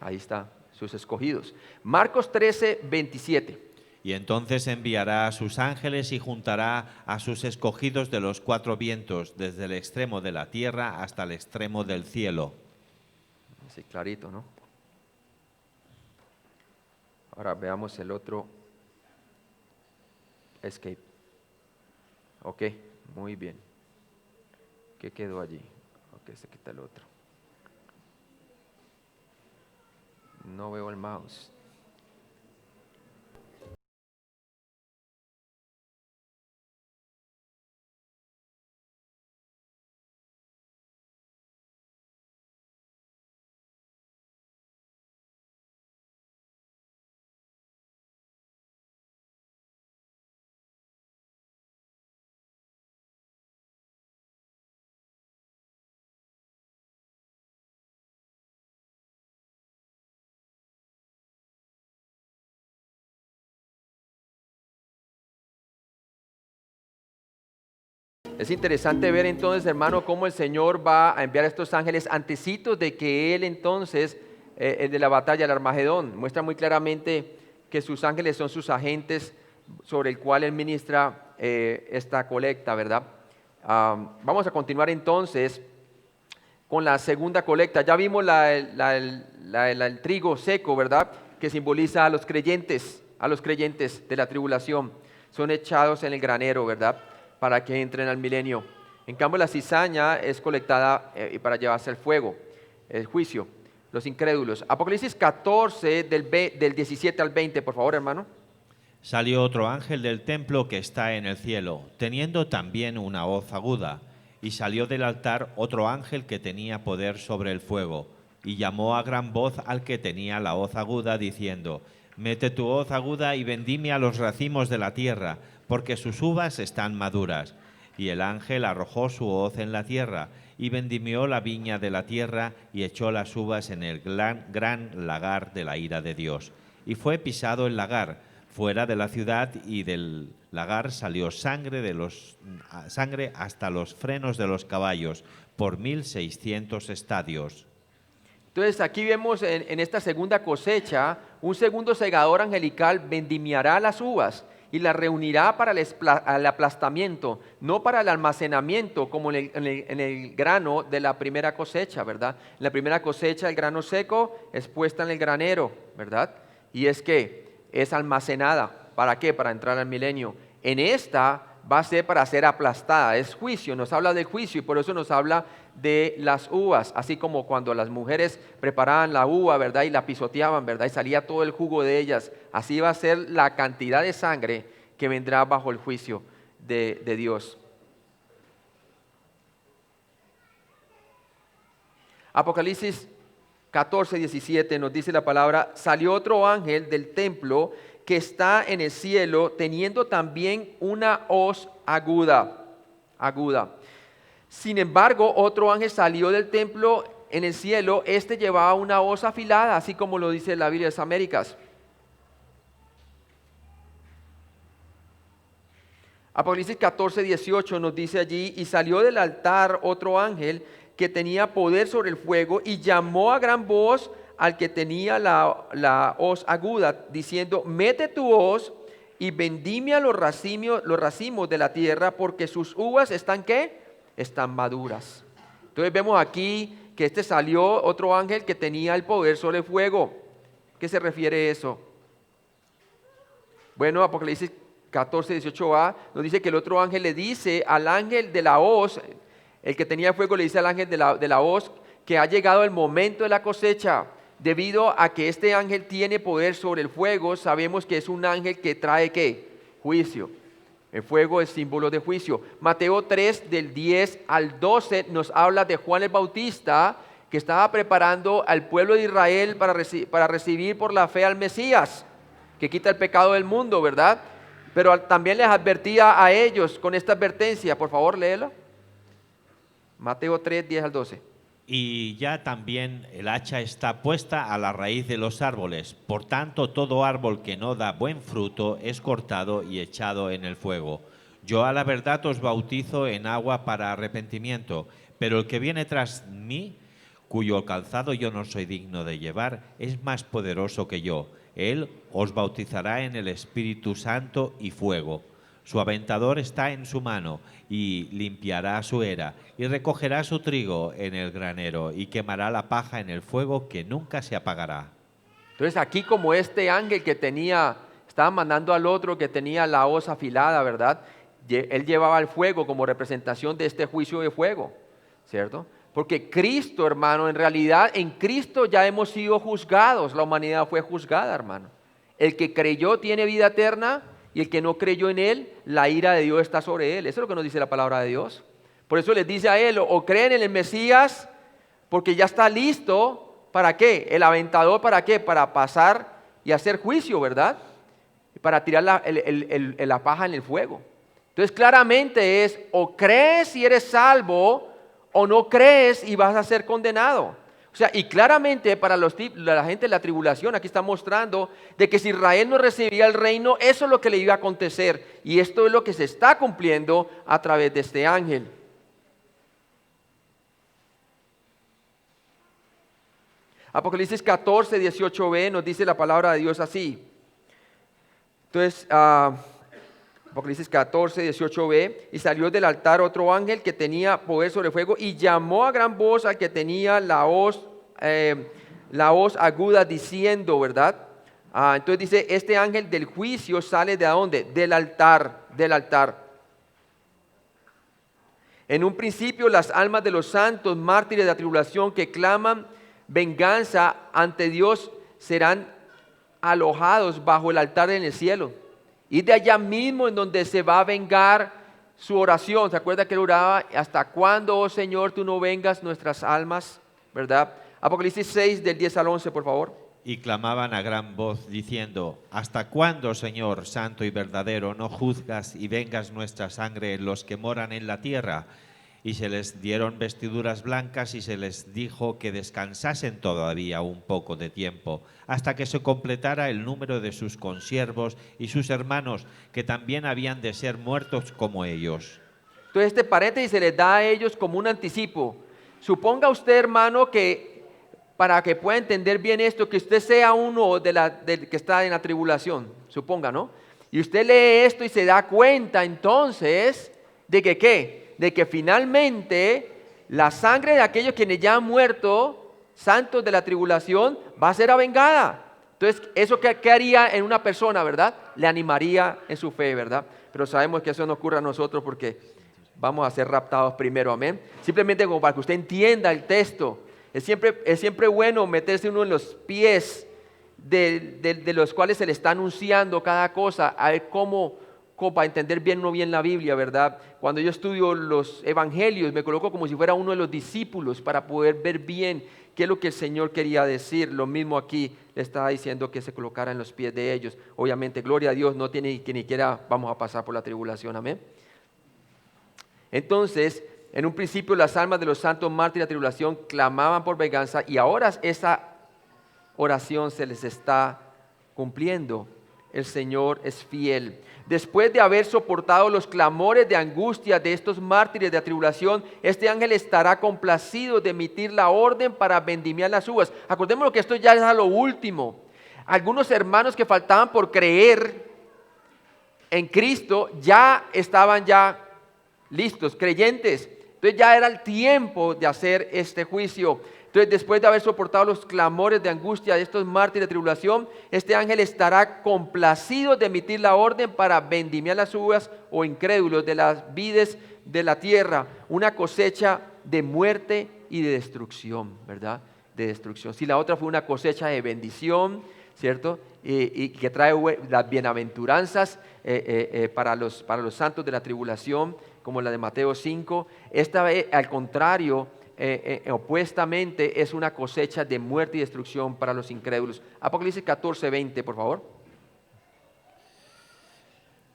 Ahí está, sus escogidos. Marcos 13, 27. Y entonces enviará a sus ángeles y juntará a sus escogidos de los 4 vientos, desde el extremo de la tierra hasta el extremo del cielo. Sí, clarito, ¿no? Ahora veamos el otro escape. Ok, muy bien. ¿Qué quedó allí? Ok, se quita el otro. No veo el mouse. Es interesante ver entonces, hermano, cómo el Señor va a enviar a estos ángeles antecitos de que Él entonces, de la batalla del Armagedón, muestra muy claramente que sus ángeles son sus agentes sobre el cual Él ministra esta colecta, ¿verdad? Vamos a continuar entonces con la segunda colecta. Ya vimos el trigo seco, ¿verdad? Que simboliza a los creyentes de la tribulación. Son echados en el granero, ¿verdad? Para que entren al milenio. En cambio, la cizaña es colectada para llevarse al fuego, el juicio, los incrédulos. Apocalipsis 14, del 17 al 20, por favor, hermano. Salió otro ángel del templo que está en el cielo, teniendo también una hoz aguda. Y salió del altar otro ángel que tenía poder sobre el fuego, y llamó a gran voz al que tenía la hoz aguda, diciendo: Mete tu hoz aguda y vendimia los racimos de la tierra, porque sus uvas están maduras. Y el ángel arrojó su hoz en la tierra, y vendimió la viña de la tierra, y echó las uvas en el gran lagar de la ira de Dios. Y fue pisado el lagar. Fuera de la ciudad y del lagar salió sangre hasta los frenos de los caballos, por 1600 estadios. Entonces aquí vemos en esta segunda cosecha, un segundo segador angelical vendimiará las uvas y las reunirá para el aplastamiento, no para el almacenamiento como en el grano de la primera cosecha, ¿verdad? En la primera cosecha el grano seco es puesta en el granero, ¿verdad? Y es que es almacenada. ¿Para qué? Para entrar al milenio. En esta va a ser para ser aplastada, es juicio, nos habla del juicio y por eso nos habla de las uvas, así como cuando las mujeres preparaban la uva, ¿verdad? Y la pisoteaban, ¿verdad? Y salía todo el jugo de ellas. Así va a ser la cantidad de sangre que vendrá bajo el juicio de Dios. Apocalipsis 14, 17 nos dice la palabra: salió otro ángel del templo que está en el cielo, teniendo también una hoz aguda. Sin embargo, otro ángel salió del templo en el cielo, este llevaba una hoz afilada, así como lo dice la Biblia de las Américas. Apocalipsis 14, 18 nos dice allí: y salió del altar otro ángel que tenía poder sobre el fuego, y llamó a gran voz al que tenía la hoz aguda, diciendo: mete tu hoz y vendimia los racimos de la tierra, porque sus uvas están ¿qué? Están maduras. Entonces vemos aquí que salió otro ángel que tenía el poder sobre el fuego. ¿Qué se refiere a eso? Bueno, Apocalipsis 14, 18a nos dice que el otro ángel le dice al ángel de la hoz, el que tenía fuego le dice al ángel de la hoz, que ha llegado el momento de la cosecha. Debido a que este ángel tiene poder sobre el fuego, sabemos que es un ángel que trae ¿qué? Juicio. El fuego es símbolo de juicio. Mateo 3, del 10 al 12, nos habla de Juan el Bautista, que estaba preparando al pueblo de Israel para recibir por la fe al Mesías, que quita el pecado del mundo, ¿verdad? Pero también les advertía a ellos con esta advertencia. Por favor, léela. Mateo 3, 10 al 12. Y ya también el hacha está puesta a la raíz de los árboles. Por tanto, todo árbol que no da buen fruto es cortado y echado en el fuego. Yo a la verdad os bautizo en agua para arrepentimiento, pero el que viene tras mí, cuyo calzado yo no soy digno de llevar, es más poderoso que yo. Él os bautizará en el Espíritu Santo y fuego. Su aventador está en su mano, y limpiará su era, y recogerá su trigo en el granero, y quemará la paja en el fuego que nunca se apagará. Entonces aquí, como este ángel que estaba mandando al otro que tenía la hoz afilada, ¿verdad? Él llevaba el fuego como representación de este juicio de fuego, ¿cierto? Porque Cristo, hermano, en realidad en Cristo ya hemos sido juzgados, la humanidad fue juzgada, hermano. El que creyó tiene vida eterna, y el que no creyó en él, la ira de Dios está sobre él. Eso es lo que nos dice la palabra de Dios. Por eso les dice a él: o creen en el Mesías, porque ya está listo. ¿Para qué? El aventador, ¿para qué? Para pasar y hacer juicio, ¿verdad? Para tirar la paja en el fuego. Entonces claramente es: o crees y eres salvo, o no crees y vas a ser condenado. O sea, y claramente para la gente de la tribulación, aquí está mostrando de que si Israel no recibía el reino, eso es lo que le iba a acontecer. Y esto es lo que se está cumpliendo a través de este ángel. Apocalipsis 14, 18b nos dice la palabra de Dios así. Entonces, Apocalipsis 14, 18b, y salió del altar otro ángel que tenía poder sobre el fuego, y llamó a gran voz al que tenía la hoz aguda, diciendo, ¿verdad? Entonces dice: este ángel del juicio sale ¿de dónde? Del altar. En un principio las almas de los santos mártires de la tribulación que claman venganza ante Dios serán alojados bajo el altar en el cielo. Y de allá mismo en donde se va a vengar su oración. ¿Se acuerda que él oraba? ¿Hasta cuándo, oh Señor, tú no vengas nuestras almas? ¿Verdad? Apocalipsis 6, del 10 al 11, por favor. Y clamaban a gran voz, diciendo: ¿hasta cuándo, Señor, santo y verdadero, no juzgas y vengas nuestra sangre en los que moran en la tierra? Y se les dieron vestiduras blancas, y se les dijo que descansasen todavía un poco de tiempo, hasta que se completara el número de sus consiervos y sus hermanos, que también habían de ser muertos como ellos. Entonces este paréntesis se les da a ellos como un anticipo. Suponga usted, hermano, que para que pueda entender bien esto, que usted sea uno del que está en la tribulación, suponga, ¿no? Y usted lee esto y se da cuenta entonces de que ¿qué? De que finalmente la sangre de aquellos quienes ya han muerto, santos de la tribulación, va a ser avengada. Entonces, ¿eso qué haría en una persona, verdad? Le animaría en su fe, ¿verdad? Pero sabemos que eso no ocurre a nosotros porque vamos a ser raptados primero, amén. Simplemente como para que usted entienda el texto. Es siempre bueno meterse uno en los pies de los cuales se le está anunciando cada cosa, a ver cómo para entender bien uno bien la Biblia, ¿verdad? Cuando yo estudio los evangelios, me coloco como si fuera uno de los discípulos para poder ver bien qué es lo que el Señor quería decir. Lo mismo aquí le estaba diciendo que se colocara en los pies de ellos. Obviamente, gloria a Dios, no tiene que ni siquiera vamos a pasar por la tribulación, amén. Entonces, en un principio las almas de los santos mártires de la tribulación clamaban por venganza y ahora esa oración se les está cumpliendo. El Señor es fiel. Después de haber soportado los clamores de angustia de estos mártires de la tribulación, este ángel estará complacido de emitir la orden para vendimiar las uvas. Acordémonos que esto ya es a lo último. Algunos hermanos que faltaban por creer en Cristo ya estaban ya listos, creyentes. Entonces ya era el tiempo de hacer este juicio. Entonces, después de haber soportado los clamores de angustia de estos mártires de tribulación, este ángel estará complacido de emitir la orden para vendimiar las uvas o incrédulos de las vides de la tierra, una cosecha de muerte y de destrucción, ¿verdad? De destrucción. Si la otra fue una cosecha de bendición, ¿cierto? Y que trae las bienaventuranzas para los santos de la tribulación, como la de Mateo 5, esta vez, al contrario, opuestamente es una cosecha de muerte y destrucción para los incrédulos. Apocalipsis 14:20, por favor.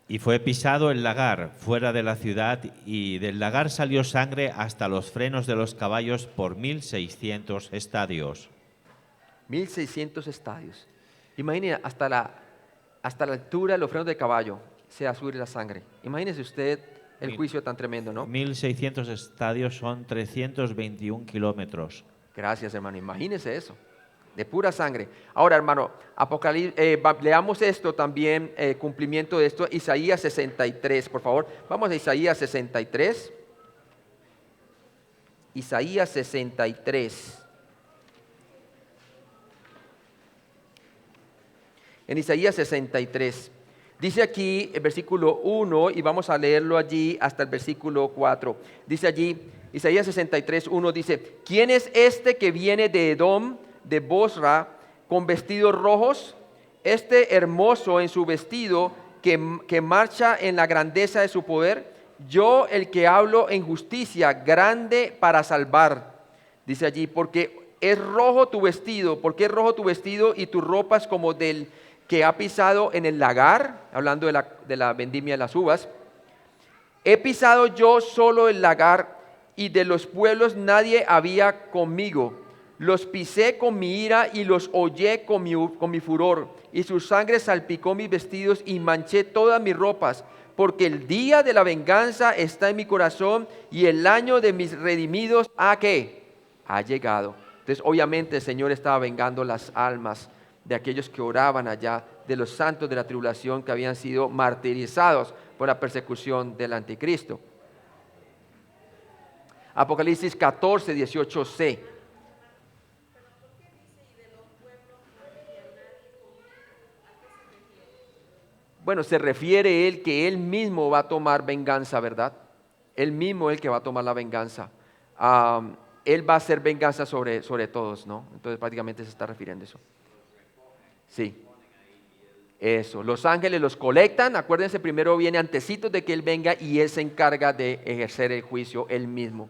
Y fue pisado el lagar fuera de la ciudad, y del lagar salió sangre hasta los frenos de los caballos por 1600 estadios. 1600 estadios. Imagínese, hasta la altura de los frenos de caballo se azul la sangre. Imagínese usted el juicio tan tremendo, ¿no? 1600 estadios son 321 kilómetros. Gracias, hermano. Imagínese eso, de pura sangre. Ahora, hermano, leamos esto también, cumplimiento de esto, Isaías 63, por favor. Vamos a Isaías 63. Isaías 63. En Isaías 63. Dice aquí el versículo 1 y vamos a leerlo allí hasta el versículo 4. Dice allí, Isaías 63, 1 dice: ¿Quién es este que viene de Edom, de Bosra, con vestidos rojos? Este hermoso en su vestido, que marcha en la grandeza de su poder. Yo, el que hablo en justicia, grande para salvar. Dice allí, porque es rojo tu vestido, porque es rojo tu vestido y tus ropas como del que ha pisado en el lagar, hablando de la vendimia de las uvas. He pisado yo solo el lagar, y de los pueblos nadie había conmigo. Los pisé con mi ira y los hollé con mi furor, y su sangre salpicó mis vestidos y manché todas mis ropas, porque el día de la venganza está en mi corazón y el año de mis redimidos ha llegado. Entonces, obviamente el Señor estaba vengando las almas de aquellos que oraban allá, de los santos de la tribulación que habían sido martirizados por la persecución del anticristo. Apocalipsis 14, 18c. Bueno, se refiere él que él mismo va a tomar venganza, ¿verdad? Él mismo es el que va a tomar la venganza. Él va a hacer venganza sobre todos, ¿no? Entonces prácticamente se está refiriendo a eso. Sí, eso. Los ángeles los colectan. Acuérdense, primero viene antecitos de que Él venga y Él se encarga de ejercer el juicio Él mismo.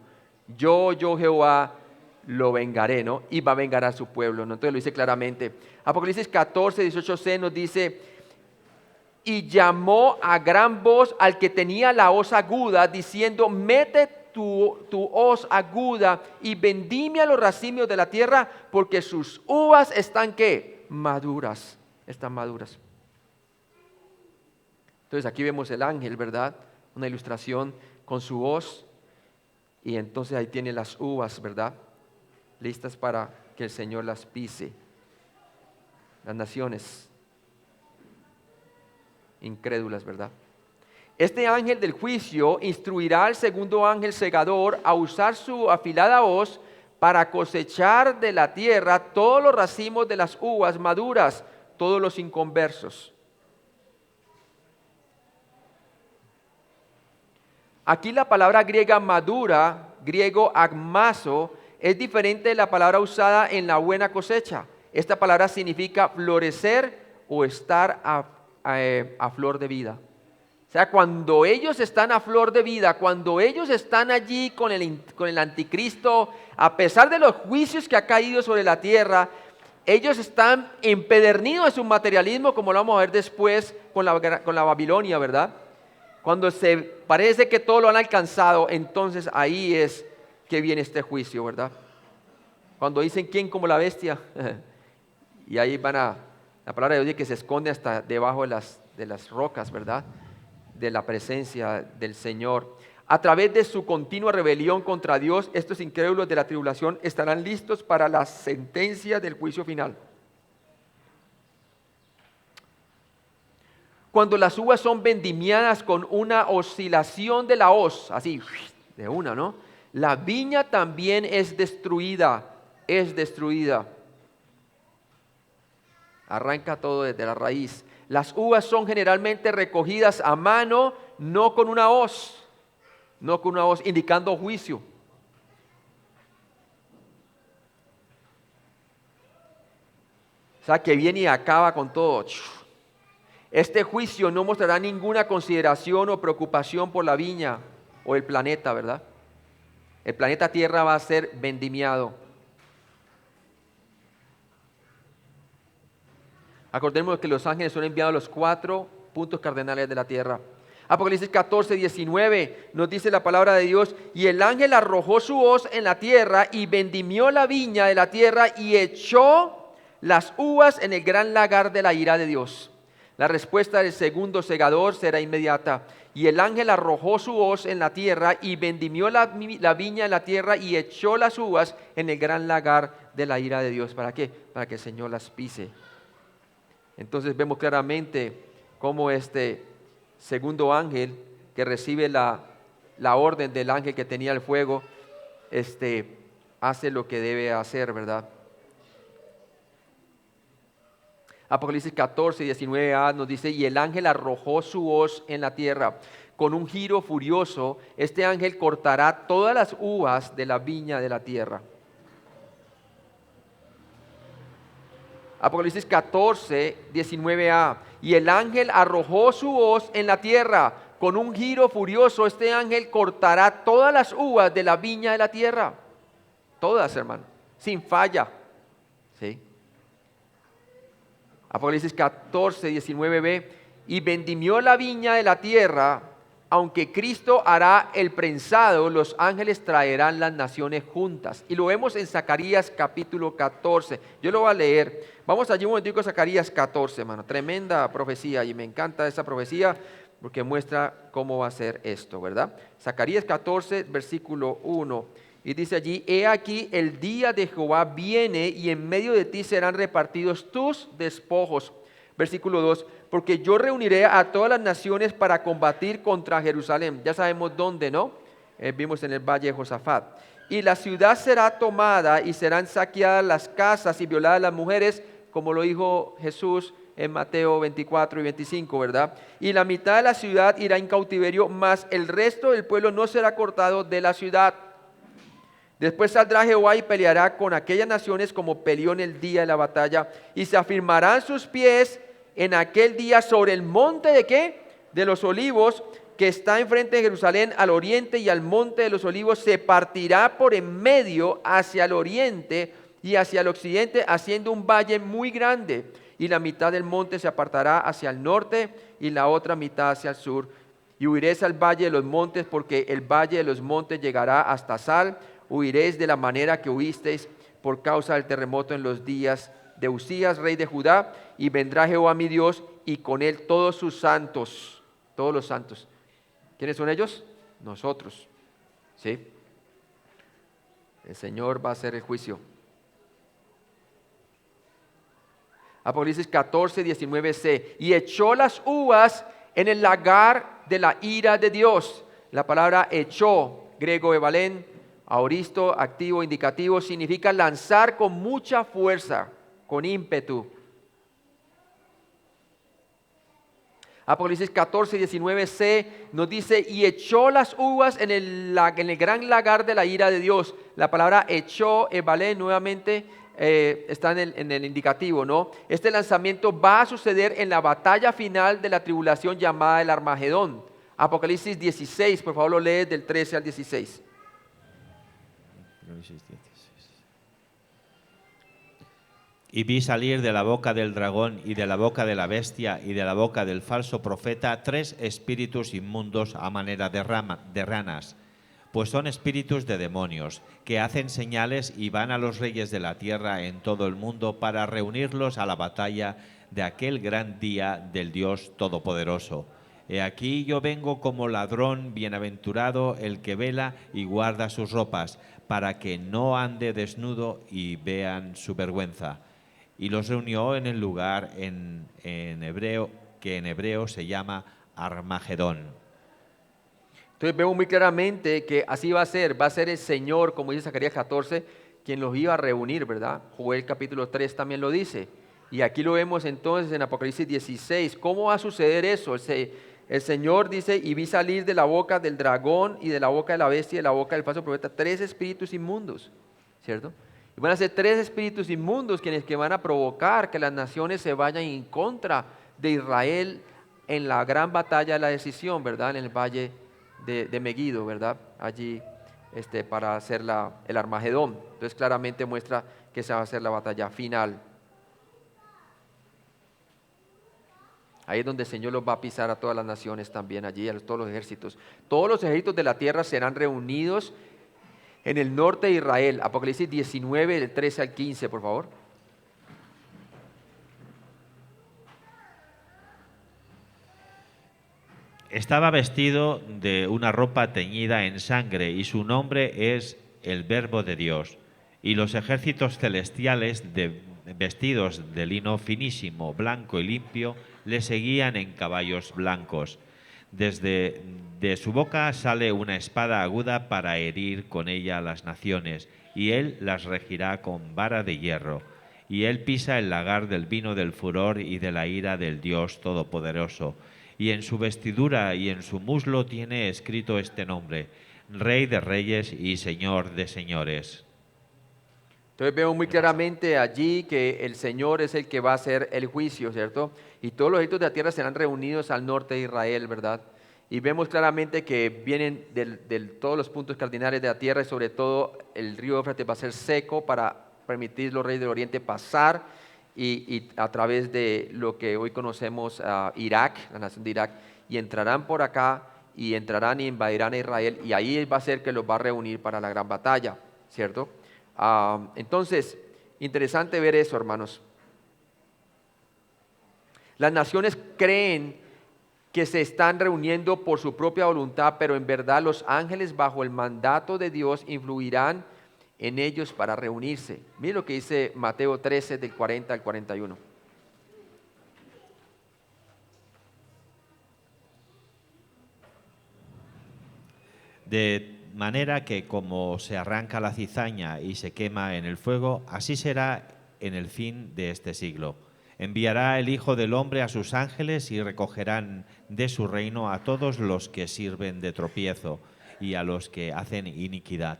Yo Jehová lo vengaré, ¿no? Y va a vengar a su pueblo, ¿no? Entonces lo dice claramente. Apocalipsis 14, 18c nos dice: y llamó a gran voz al que tenía la hoz aguda, diciendo: mete tu hoz aguda y vendimia los racimios de la tierra, porque sus uvas están ¿qué? Maduras, están maduras. Entonces aquí vemos el ángel, ¿verdad? Una ilustración con su hoz, y entonces ahí tiene las uvas, ¿verdad? Listas para que el Señor las pise. Las naciones incrédulas, ¿verdad? Este ángel del juicio instruirá al segundo ángel segador a usar su afilada hoz para cosechar de la tierra todos los racimos de las uvas maduras, todos los inconversos. Aquí la palabra griega madura, griego agmazo, es diferente de la palabra usada en la buena cosecha. Esta palabra significa florecer o estar a flor de vida. O sea, cuando ellos están a flor de vida, cuando ellos están allí con el anticristo, a pesar de los juicios que ha caído sobre la tierra, ellos están empedernidos de su materialismo, como lo vamos a ver después con la Babilonia, ¿verdad? Cuando se parece que todo lo han alcanzado, entonces ahí es que viene este juicio, ¿verdad? Cuando dicen quién como la bestia, y ahí la palabra de Dios dice que se esconde hasta debajo de las rocas, ¿verdad? De la presencia del Señor. A través de su continua rebelión contra Dios, estos incrédulos de la tribulación estarán listos para la sentencia del juicio final. Cuando las uvas son vendimiadas con una oscilación de la hoz, así, de una, ¿no? La viña también es destruida. Arranca todo desde la raíz. Las uvas son generalmente recogidas a mano, no con una hoz, indicando juicio. O sea, que viene y acaba con todo. Este juicio no mostrará ninguna consideración o preocupación por la viña o el planeta, ¿verdad? El planeta Tierra va a ser vendimiado. Acordémonos que los ángeles son enviados a los 4 puntos cardenales de la tierra. Apocalipsis 14, 19 nos dice la palabra de Dios: y el ángel arrojó su hoz en la tierra y vendimió la viña de la tierra y echó las uvas en el gran lagar de la ira de Dios. La respuesta del segundo segador será inmediata. Y el ángel arrojó su hoz en la tierra y vendimió la viña en la tierra y echó las uvas en el gran lagar de la ira de Dios. ¿Para qué? Para que el Señor las pise. Entonces vemos claramente cómo este segundo ángel que recibe la orden del ángel que tenía el fuego, hace lo que debe hacer, ¿verdad? Apocalipsis 14, 19a nos dice: y el ángel arrojó su hoz en la tierra. Con un giro furioso, este ángel cortará todas las uvas de la viña de la tierra. Apocalipsis 14, 19a. Y el ángel arrojó su hoz en la tierra. Con un giro furioso, este ángel cortará todas las uvas de la viña de la tierra. Todas, hermano, sin falla. ¿Sí? Apocalipsis 14, 19b. Y vendimió la viña de la tierra. Aunque Cristo hará el prensado, los ángeles traerán las naciones juntas. Y lo vemos en Zacarías capítulo 14. Yo lo voy a leer. Vamos allí un momentico a Zacarías 14, hermano. Tremenda profecía, y me encanta esa profecía porque muestra cómo va a ser esto, ¿verdad? Zacarías 14, versículo 1. Y dice allí: he aquí el día de Jehová viene, y en medio de ti serán repartidos tus despojos. Versículo 2. Porque yo reuniré a todas las naciones para combatir contra Jerusalén. Ya sabemos dónde, ¿no? Vimos en el valle de Josafat. Y la ciudad será tomada y serán saqueadas las casas y violadas las mujeres, como lo dijo Jesús en Mateo 24 y 25, ¿verdad? Y la mitad de la ciudad irá en cautiverio, mas el resto del pueblo no será cortado de la ciudad. Después saldrá Jehová y peleará con aquellas naciones como peleó en el día de la batalla, y se afirmarán sus pies en aquel día sobre el monte ¿de qué? De los olivos, que está enfrente de Jerusalén al oriente, y al monte de los olivos se partirá por en medio hacia el oriente y hacia el occidente, haciendo un valle muy grande. Y la mitad del monte se apartará hacia el norte y la otra mitad hacia el sur. Y huiréis al valle de los montes, porque el valle de los montes llegará hasta Sal. Huiréis de la manera que huisteis por causa del terremoto en los días de Usías, rey de Judá. Y vendrá Jehová mi Dios, y con él todos sus santos. Todos los santos. ¿Quiénes son ellos? Nosotros. ¿Sí? El Señor va a hacer el juicio. Apocalipsis 14, 19c. Y echó las uvas en el lagar de la ira de Dios. La palabra echó, griego evalén, aoristo, activo, indicativo, significa lanzar con mucha fuerza, con ímpetu. Apocalipsis 14, 19c nos dice, y echó las uvas en el gran lagar de la ira de Dios. La palabra echó, evalé, nuevamente está en el indicativo, ¿no? Este lanzamiento va a suceder en la batalla final de la tribulación llamada el Armagedón. Apocalipsis 16, por favor lo lees del 13 al 16. Y vi salir de la boca del dragón y de la boca de la bestia y de la boca del falso profeta 3 espíritus inmundos a manera de ranas, pues son espíritus de demonios, que hacen señales y van a los reyes de la tierra en todo el mundo para reunirlos a la batalla de aquel gran día del Dios Todopoderoso. He aquí yo vengo como ladrón, bienaventurado el que vela y guarda sus ropas, para que no ande desnudo y vean su vergüenza. Y los reunió en el lugar en hebreo, que en hebreo se llama Armagedón. Entonces vemos muy claramente que así va a ser el Señor, como dice Zacarías 14, quien los iba a reunir, ¿verdad? Joel capítulo 3 también lo dice. Y aquí lo vemos entonces en Apocalipsis 16. ¿Cómo va a suceder eso? El Señor dice, y vi salir de la boca del dragón y de la boca de la bestia y de la boca del falso profeta 3 espíritus inmundos, ¿cierto? Y van a ser 3 espíritus inmundos quienes que van a provocar que las naciones se vayan en contra de Israel en la gran batalla de la decisión, ¿verdad? En el valle de Megido, ¿verdad? Allí para hacer el Armagedón. Entonces claramente muestra que esa va a ser la batalla final. Ahí es donde el Señor los va a pisar a todas las naciones también, allí a todos los ejércitos. Todos los ejércitos de la tierra serán reunidos en el norte de Israel. Apocalipsis 19, del 13 al 15, por favor. Estaba vestido de una ropa teñida en sangre y su nombre es el Verbo de Dios. Y los ejércitos celestiales, vestidos de lino finísimo, blanco y limpio, le seguían en caballos blancos. De su boca sale una espada aguda para herir con ella a las naciones, y él las regirá con vara de hierro. Y él pisa el lagar del vino del furor y de la ira del Dios Todopoderoso. Y en su vestidura y en su muslo tiene escrito este nombre: Rey de Reyes y Señor de Señores. Entonces vemos muy claramente allí que el Señor es el que va a hacer el juicio, ¿cierto? Y todos los ejércitos de la tierra serán reunidos al norte de Israel, ¿verdad? Y vemos claramente que vienen de todos los puntos cardinales de la tierra y sobre todo el río Éufrates va a ser seco para permitir los reyes del oriente pasar y a través de lo que hoy conocemos Irak, la nación de Irak, y entrarán por acá y entrarán y invadirán a Israel y ahí va a ser que los va a reunir para la gran batalla, ¿cierto? Entonces, interesante ver eso, hermanos. Las naciones creen que se están reuniendo por su propia voluntad, pero en verdad los ángeles bajo el mandato de Dios influirán en ellos para reunirse. Mire lo que dice Mateo 13 del 40 al 41. De manera que como se arranca la cizaña y se quema en el fuego, así será en el fin de este siglo. Enviará el Hijo del Hombre a sus ángeles y recogerán de su reino a todos los que sirven de tropiezo y a los que hacen iniquidad.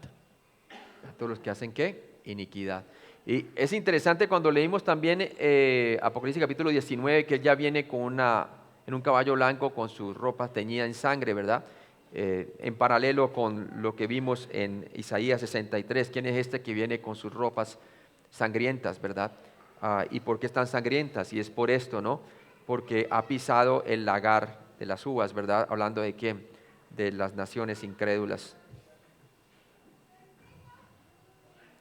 ¿A todos los que hacen qué? Iniquidad. Y es interesante cuando leímos también Apocalipsis capítulo 19, que él ya viene en un caballo blanco con sus ropas teñidas en sangre, ¿verdad? En paralelo con lo que vimos en Isaías 63. ¿Quién es este que viene con sus ropas sangrientas, verdad? ¿Y por qué están sangrientas? Y es por esto, ¿no? Porque ha pisado el lagar de las uvas, ¿verdad? Hablando de quién? De las naciones incrédulas,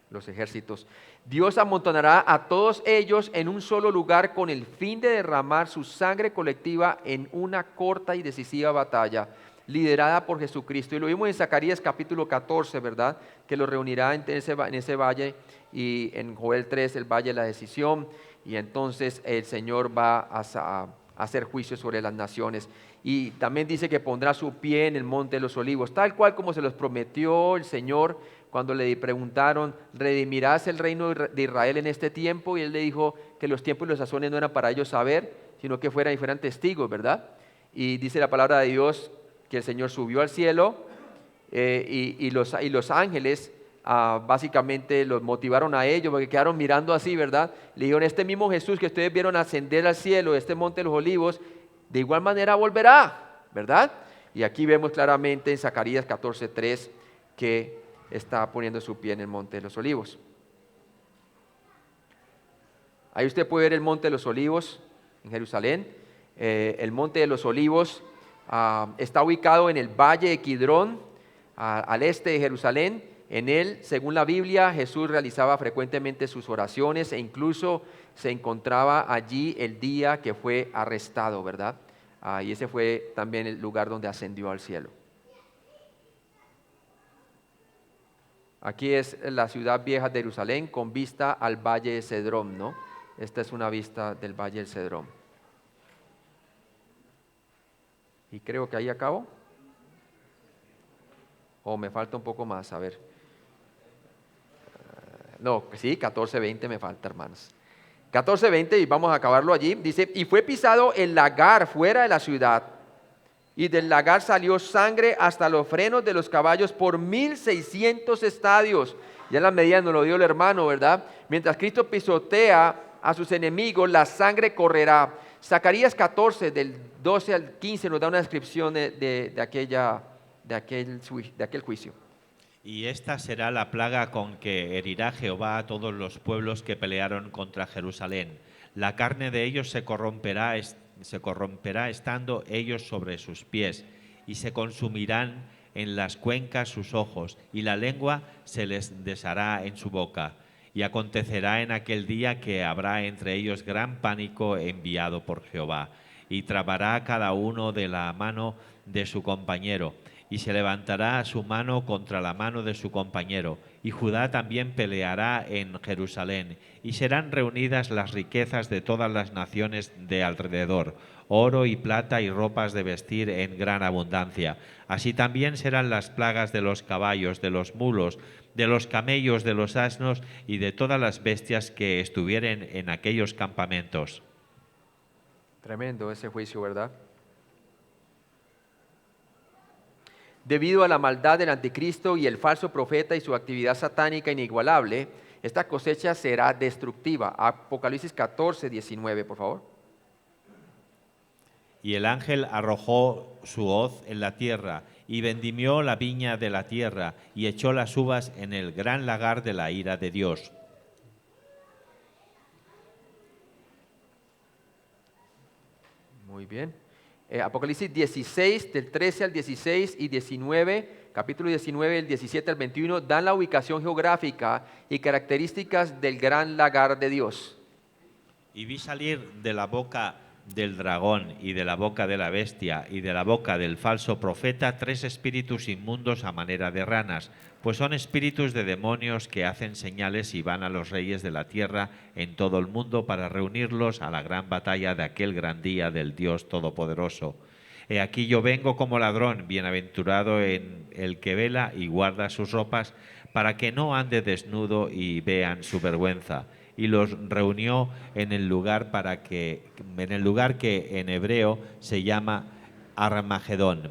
los ejércitos. Dios amontonará a todos ellos en un solo lugar con el fin de derramar su sangre colectiva en una corta y decisiva batalla liderada por Jesucristo. Y lo vimos en Zacarías capítulo 14, ¿verdad? Que lo reunirá en ese valle, y en Joel 3 el valle de la decisión, y entonces el Señor va a hacer juicio sobre las naciones. Y también dice que pondrá su pie en el monte de los olivos, tal cual como se los prometió el Señor cuando le preguntaron: ¿redimirás el reino de Israel en este tiempo? Y él le dijo que los tiempos y los sazones no eran para ellos saber, sino que fueran testigos, ¿verdad? Y dice la palabra de Dios que el Señor subió al cielo y los ángeles básicamente los motivaron a ellos porque quedaron mirando así, ¿verdad? Le dijeron, este mismo Jesús que ustedes vieron ascender al cielo, este monte de los olivos, de igual manera volverá, ¿verdad? Y aquí vemos claramente en Zacarías 14:3 que está poniendo su pie en el monte de los olivos. Ahí usted puede ver el monte de los olivos en Jerusalén. El monte de los olivos está ubicado en el valle de Kidrón, al este de Jerusalén. En él, según la Biblia, Jesús realizaba frecuentemente sus oraciones e incluso se encontraba allí el día que fue arrestado, ¿verdad? Y ese fue también el lugar donde ascendió al cielo. Aquí es la ciudad vieja de Jerusalén con vista al valle de Cedrón, ¿no? Esta es una vista del valle del Cedrón. Y creo que ahí acabo. O me falta un poco más, a ver. No, sí, 14:20 me falta, hermanos. 14:20 y vamos a acabarlo allí. Dice, y fue pisado el lagar fuera de la ciudad, y del lagar salió sangre hasta los frenos de los caballos por 1600 estadios. Ya en la medida nos lo dio el hermano, ¿verdad? Mientras Cristo pisotea a sus enemigos, la sangre correrá. Zacarías 14, del 12 al 15, nos da una descripción de aquel juicio. Y esta será la plaga con que herirá Jehová a todos los pueblos que pelearon contra Jerusalén. La carne de ellos se corromperá estando ellos sobre sus pies, y se consumirán en las cuencas sus ojos, y la lengua se les deshará en su boca. Y acontecerá en aquel día que habrá entre ellos gran pánico enviado por Jehová, y trabará cada uno de la mano de su compañero, y se levantará su mano contra la mano de su compañero, y Judá también peleará en Jerusalén, y serán reunidas las riquezas de todas las naciones de alrededor, oro y plata y ropas de vestir en gran abundancia. Así también serán las plagas de los caballos, de los mulos, de los camellos, de los asnos y de todas las bestias que estuvieren en aquellos campamentos. Tremendo ese juicio, ¿verdad? Debido a la maldad del anticristo y el falso profeta y su actividad satánica inigualable, esta cosecha será destructiva. Apocalipsis 14:19, por favor. Y el ángel arrojó su hoz en la tierra, y vendimió la viña de la tierra, y echó las uvas en el gran lagar de la ira de Dios. Muy bien. Apocalipsis 16, del 13 al 16 y 19, capítulo 19, del 17 al 21, dan la ubicación geográfica y características del gran lagar de Dios. Y vi salir de la boca del dragón y de la boca de la bestia y de la boca del falso profeta 3 espíritus inmundos a manera de ranas, pues son espíritus de demonios que hacen señales y van a los reyes de la tierra en todo el mundo para reunirlos a la gran batalla de aquel gran día del Dios Todopoderoso. He aquí yo vengo como ladrón, bienaventurado en el que vela y guarda sus ropas, para que no ande desnudo y vean su vergüenza. Y los reunió en el lugar que en hebreo se llama Armagedón.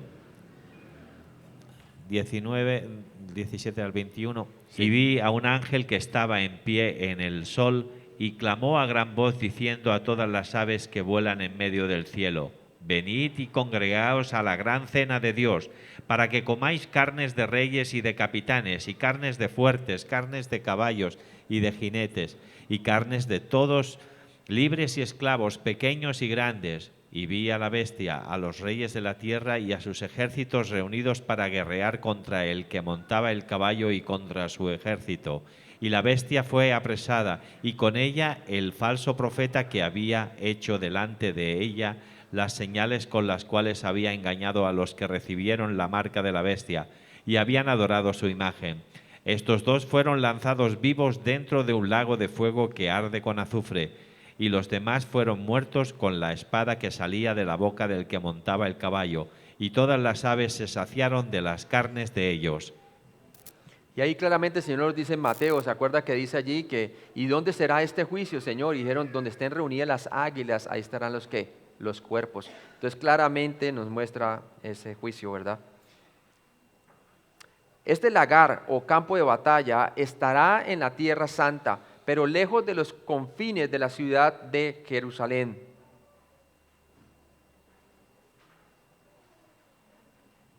17 al 21. Sí. Y vi a un ángel que estaba en pie en el sol y clamó a gran voz diciendo a todas las aves que vuelan en medio del cielo: venid y congregaos a la gran cena de Dios, para que comáis carnes de reyes y de capitanes, y carnes de fuertes, carnes de caballos y de jinetes, y carnes de todos, libres y esclavos, pequeños y grandes. Y vi a la bestia, a los reyes de la tierra y a sus ejércitos reunidos para guerrear contra el que montaba el caballo y contra su ejército. Y la bestia fue apresada, y con ella el falso profeta que había hecho delante de ella las señales con las cuales había engañado a los que recibieron la marca de la bestia y habían adorado su imagen. Estos dos fueron lanzados vivos dentro de un lago de fuego que arde con azufre, y los demás fueron muertos con la espada que salía de la boca del que montaba el caballo, y todas las aves se saciaron de las carnes de ellos. Y ahí claramente el Señor nos dice en Mateo, ¿se acuerda que dice allí que ¿y dónde será este juicio, Señor? Y dijeron, donde estén reunidas las águilas, ahí estarán los ¿qué? los cuerpos. Entonces claramente nos muestra ese juicio, ¿verdad? Este lagar o campo de batalla estará en la tierra santa, pero lejos de los confines de la ciudad de Jerusalén.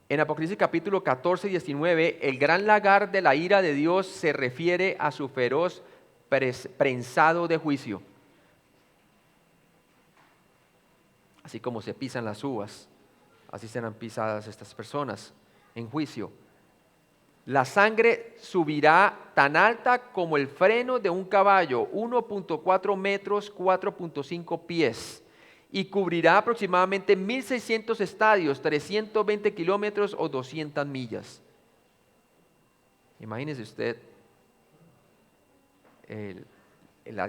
En Apocalipsis capítulo 14 y 19, el gran lagar de la ira de Dios se refiere a su feroz prensado de juicio. Así como se pisan las uvas, así serán pisadas estas personas en juicio. La sangre subirá tan alta como el freno de un caballo, 1.4 metros, 4.5 pies, y cubrirá aproximadamente 1.600 estadios, 320 kilómetros o 200 millas. Imagínese usted el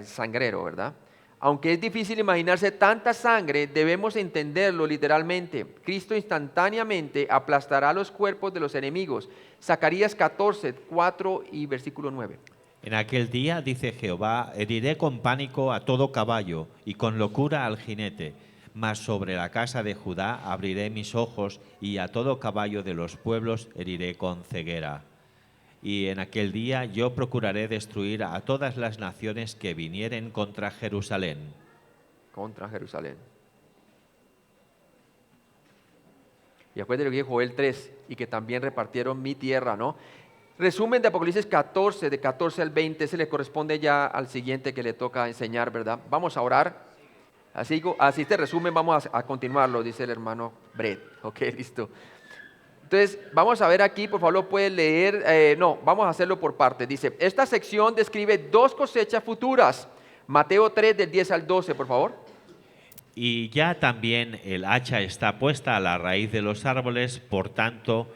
sangrero, ¿verdad? Aunque es difícil imaginarse tanta sangre, debemos entenderlo literalmente. Cristo instantáneamente aplastará los cuerpos de los enemigos. Zacarías 14, 4 y versículo 9. En aquel día, dice Jehová, heriré con pánico a todo caballo y con locura al jinete, mas sobre la casa de Judá abriré mis ojos y a todo caballo de los pueblos heriré con ceguera. Y en aquel día yo procuraré destruir a todas las naciones que vinieren contra Jerusalén. Contra Jerusalén. Y acuérdense lo que dijo Joel 3, y que también repartieron mi tierra, ¿no? Resumen de Apocalipsis 14, de 14 al 20, se le corresponde ya al siguiente que le toca enseñar, ¿verdad? Vamos a orar. Así este resumen vamos a continuarlo, dice el hermano Brett. Ok, listo. Entonces, vamos a ver aquí, por favor, lo puede leer. Vamos a hacerlo por partes. Dice, esta sección describe dos cosechas futuras. Mateo 3, del 10 al 12, por favor. Y ya también el hacha está puesta a la raíz de los árboles, por tanto,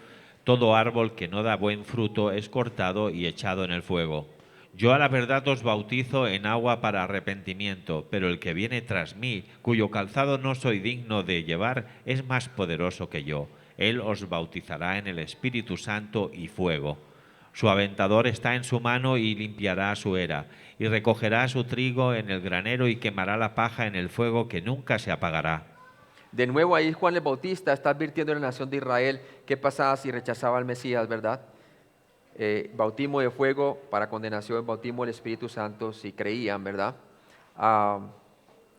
todo árbol que no da buen fruto es cortado y echado en el fuego. Yo a la verdad os bautizo en agua para arrepentimiento, pero el que viene tras mí, cuyo calzado no soy digno de llevar, es más poderoso que yo. Él os bautizará en el Espíritu Santo y fuego. Su aventador está en su mano y limpiará su era, y recogerá su trigo en el granero y quemará la paja en el fuego que nunca se apagará. De nuevo ahí Juan el Bautista está advirtiendo a la nación de Israel qué pasaba si rechazaba al Mesías, ¿verdad? Bautismo de fuego para condenación, bautismo del Espíritu Santo si creían, ¿verdad?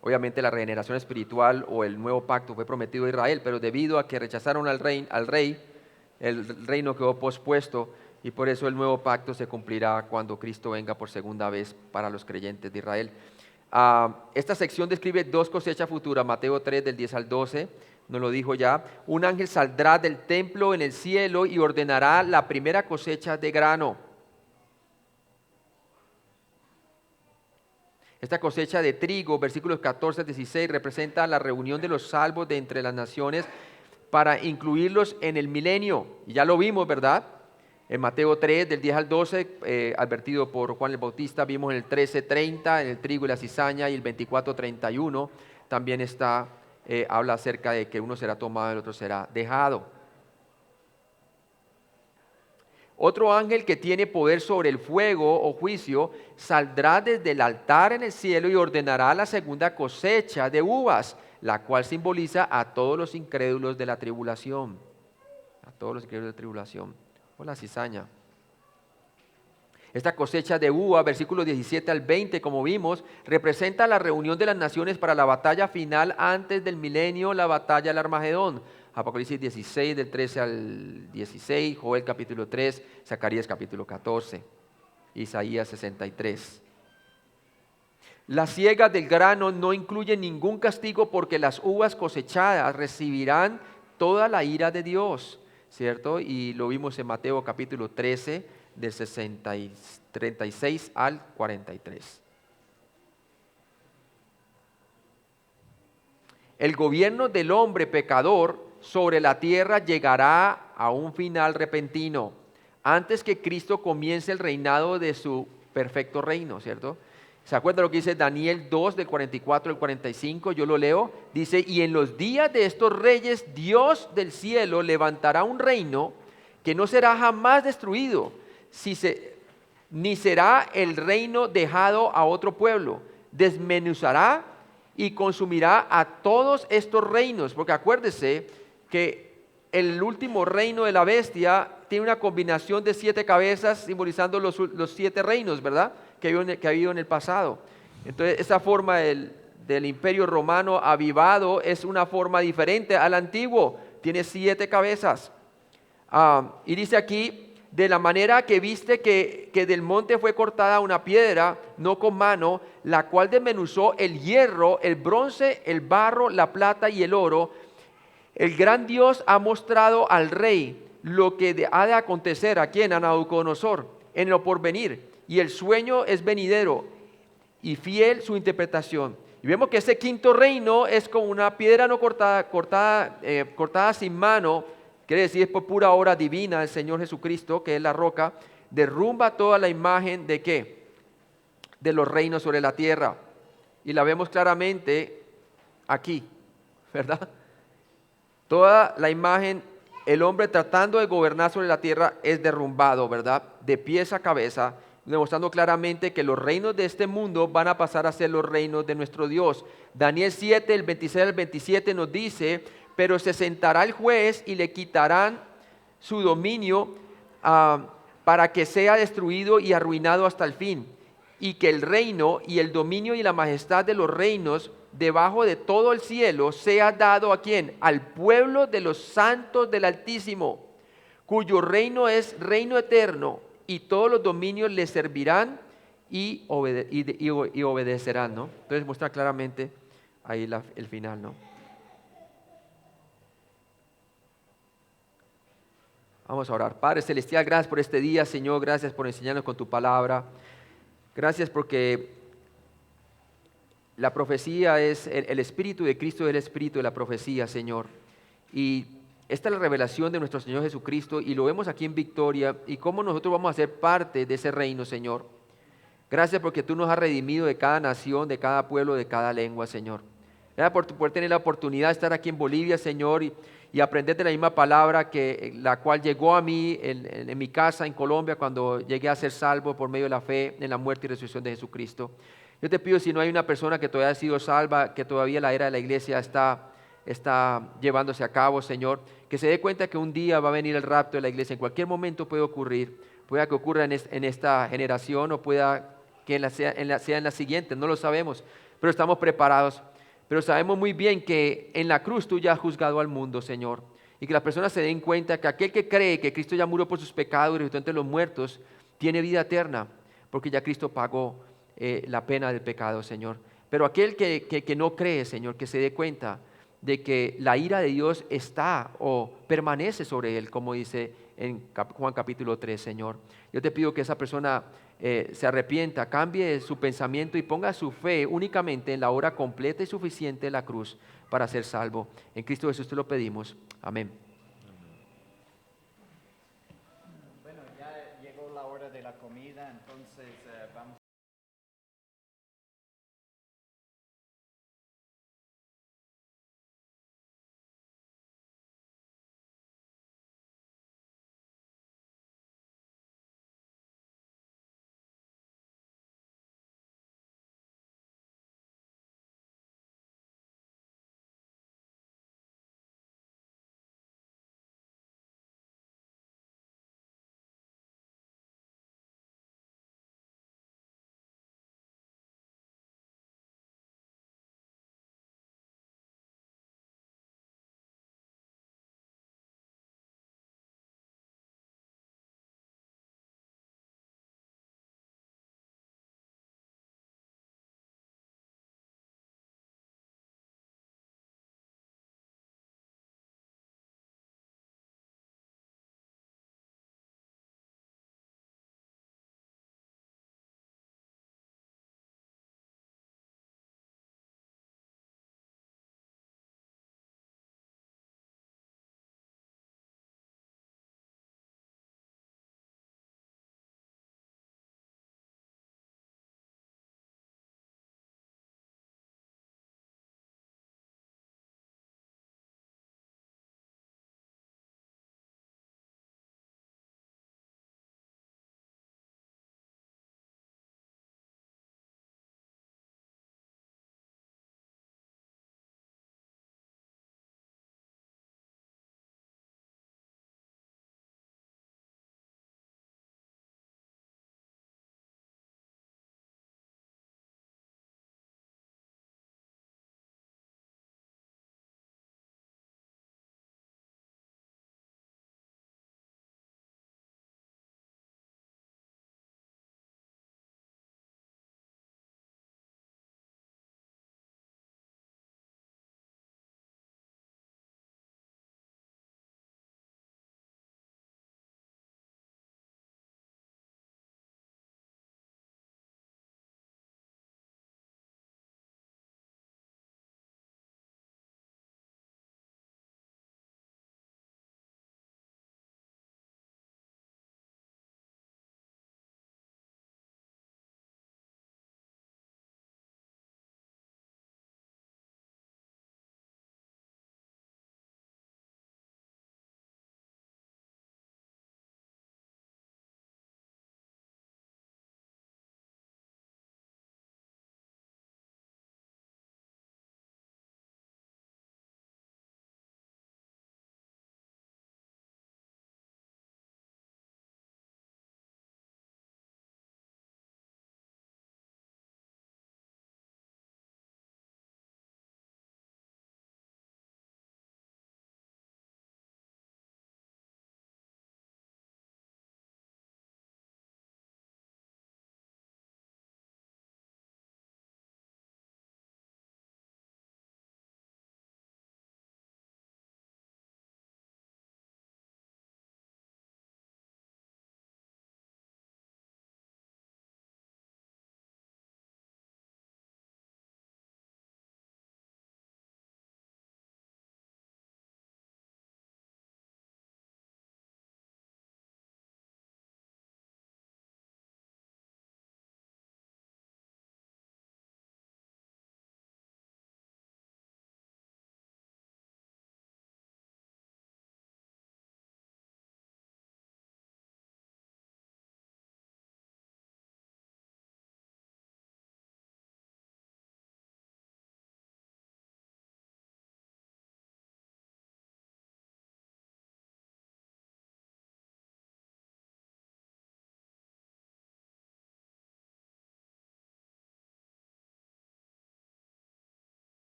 Obviamente la regeneración espiritual o el nuevo pacto fue prometido a Israel, pero debido a que rechazaron al rey, el reino quedó pospuesto y por eso el nuevo pacto se cumplirá cuando Cristo venga por segunda vez para los creyentes de Israel. Esta sección describe dos cosechas futuras, Mateo 3 del 10 al 12, nos lo dijo ya. Un ángel saldrá del templo en el cielo y ordenará la primera cosecha de grano. Esta cosecha de trigo, versículos 14 al 16, representa la reunión de los salvos de entre las naciones para incluirlos en el milenio. Y ya lo vimos, ¿verdad? En Mateo 3, del 10 al 12, advertido por Juan el Bautista, vimos en el 13:30, en el trigo y la cizaña, y el 24:31 también habla acerca de que uno será tomado y el otro será dejado. Otro ángel que tiene poder sobre el fuego o juicio saldrá desde el altar en el cielo y ordenará la segunda cosecha de uvas, la cual simboliza a todos los incrédulos de la tribulación. A todos los incrédulos de la tribulación. O la cizaña. Esta cosecha de uva, versículos 17 al 20, como vimos, representa la reunión de las naciones para la batalla final antes del milenio, la batalla del Armagedón. Apocalipsis 16, del 13 al 16, Joel capítulo 3, Zacarías capítulo 14, Isaías 63. La siega del grano no incluye ningún castigo porque las uvas cosechadas recibirán toda la ira de Dios, ¿cierto? Y lo vimos en Mateo capítulo 13, del 36 al 43. El gobierno del hombre pecador sobre la tierra llegará a un final repentino, antes que Cristo comience el reinado de su perfecto reino, ¿cierto? ¿Se acuerdan lo que dice Daniel 2, del 44 al 45? Yo lo leo. Dice, y en los días de estos reyes, Dios del cielo levantará un reino que no será jamás destruido, ni será el reino dejado a otro pueblo. Desmenuzará y consumirá a todos estos reinos, porque acuérdese que el último reino de la bestia tiene una combinación de 7 cabezas simbolizando los 7 reinos, ¿verdad? Que ha habido en el pasado. Entonces, esa forma del imperio romano avivado es una forma diferente al antiguo, tiene 7 cabezas. Y dice aquí, de la manera que viste que del monte fue cortada una piedra, no con mano, la cual desmenuzó el hierro, el bronce, el barro, la plata y el oro. El gran Dios ha mostrado al rey lo que ha de acontecer aquí en Nabucodonosor, en lo porvenir, y el sueño es venidero, y fiel su interpretación. Y vemos que ese quinto reino es como una piedra no cortada sin mano. Quiere decir, es por pura obra divina del Señor Jesucristo, que es la roca, derrumba toda la imagen de ¿qué? De los reinos sobre la tierra. Y la vemos claramente aquí, ¿verdad? Toda la imagen, el hombre tratando de gobernar sobre la tierra es derrumbado, ¿verdad? De pies a cabeza, demostrando claramente que los reinos de este mundo van a pasar a ser los reinos de nuestro Dios. Daniel 7, el 26 al 27 nos dice: pero se sentará el juez y le quitarán su dominio para que sea destruido y arruinado hasta el fin, y que el reino y el dominio y la majestad de los reinos debajo de todo el cielo sea dado ¿a quién? Al pueblo de los santos del Altísimo, cuyo reino es reino eterno, y todos los dominios le servirán y obedecerán, ¿no? Entonces muestra claramente ahí el final, ¿no? Vamos a orar. Padre Celestial, gracias por este día, Señor. Gracias por enseñarnos con tu palabra. Gracias porque la profecía es el Espíritu de Cristo, es el Espíritu de la profecía, Señor. Y esta es la revelación de nuestro Señor Jesucristo y lo vemos aquí en Victoria y cómo nosotros vamos a ser parte de ese reino, Señor. Gracias porque tú nos has redimido de cada nación, de cada pueblo, de cada lengua, Señor. Gracias por poder tener la oportunidad de estar aquí en Bolivia, Señor, y aprender de la misma palabra la cual llegó a mí en mi casa en Colombia cuando llegué a ser salvo por medio de la fe en la muerte y resurrección de Jesucristo. Yo te pido, si no hay una persona que todavía ha sido salva, que todavía la era de la iglesia está llevándose a cabo, Señor, que se dé cuenta que un día va a venir el rapto de la iglesia. En cualquier momento puede ocurrir, pueda que ocurra en esta generación o pueda que sea en la siguiente, no lo sabemos, pero estamos preparados. Pero sabemos muy bien que en la cruz tú ya has juzgado al mundo, Señor, y que las personas se den cuenta que aquel que cree que Cristo ya murió por sus pecados y resucitó entre los muertos, tiene vida eterna, porque ya Cristo pagó la pena del pecado, Señor. Pero aquel que no cree, Señor, que se dé cuenta de que la ira de Dios está o permanece sobre él, como dice en Juan capítulo 3, Señor. Yo te pido que esa persona se arrepienta, cambie su pensamiento y ponga su fe únicamente en la obra completa y suficiente de la cruz para ser salvo. En Cristo Jesús te lo pedimos. Amén. Bueno, ya llegó la hora de la comida, entonces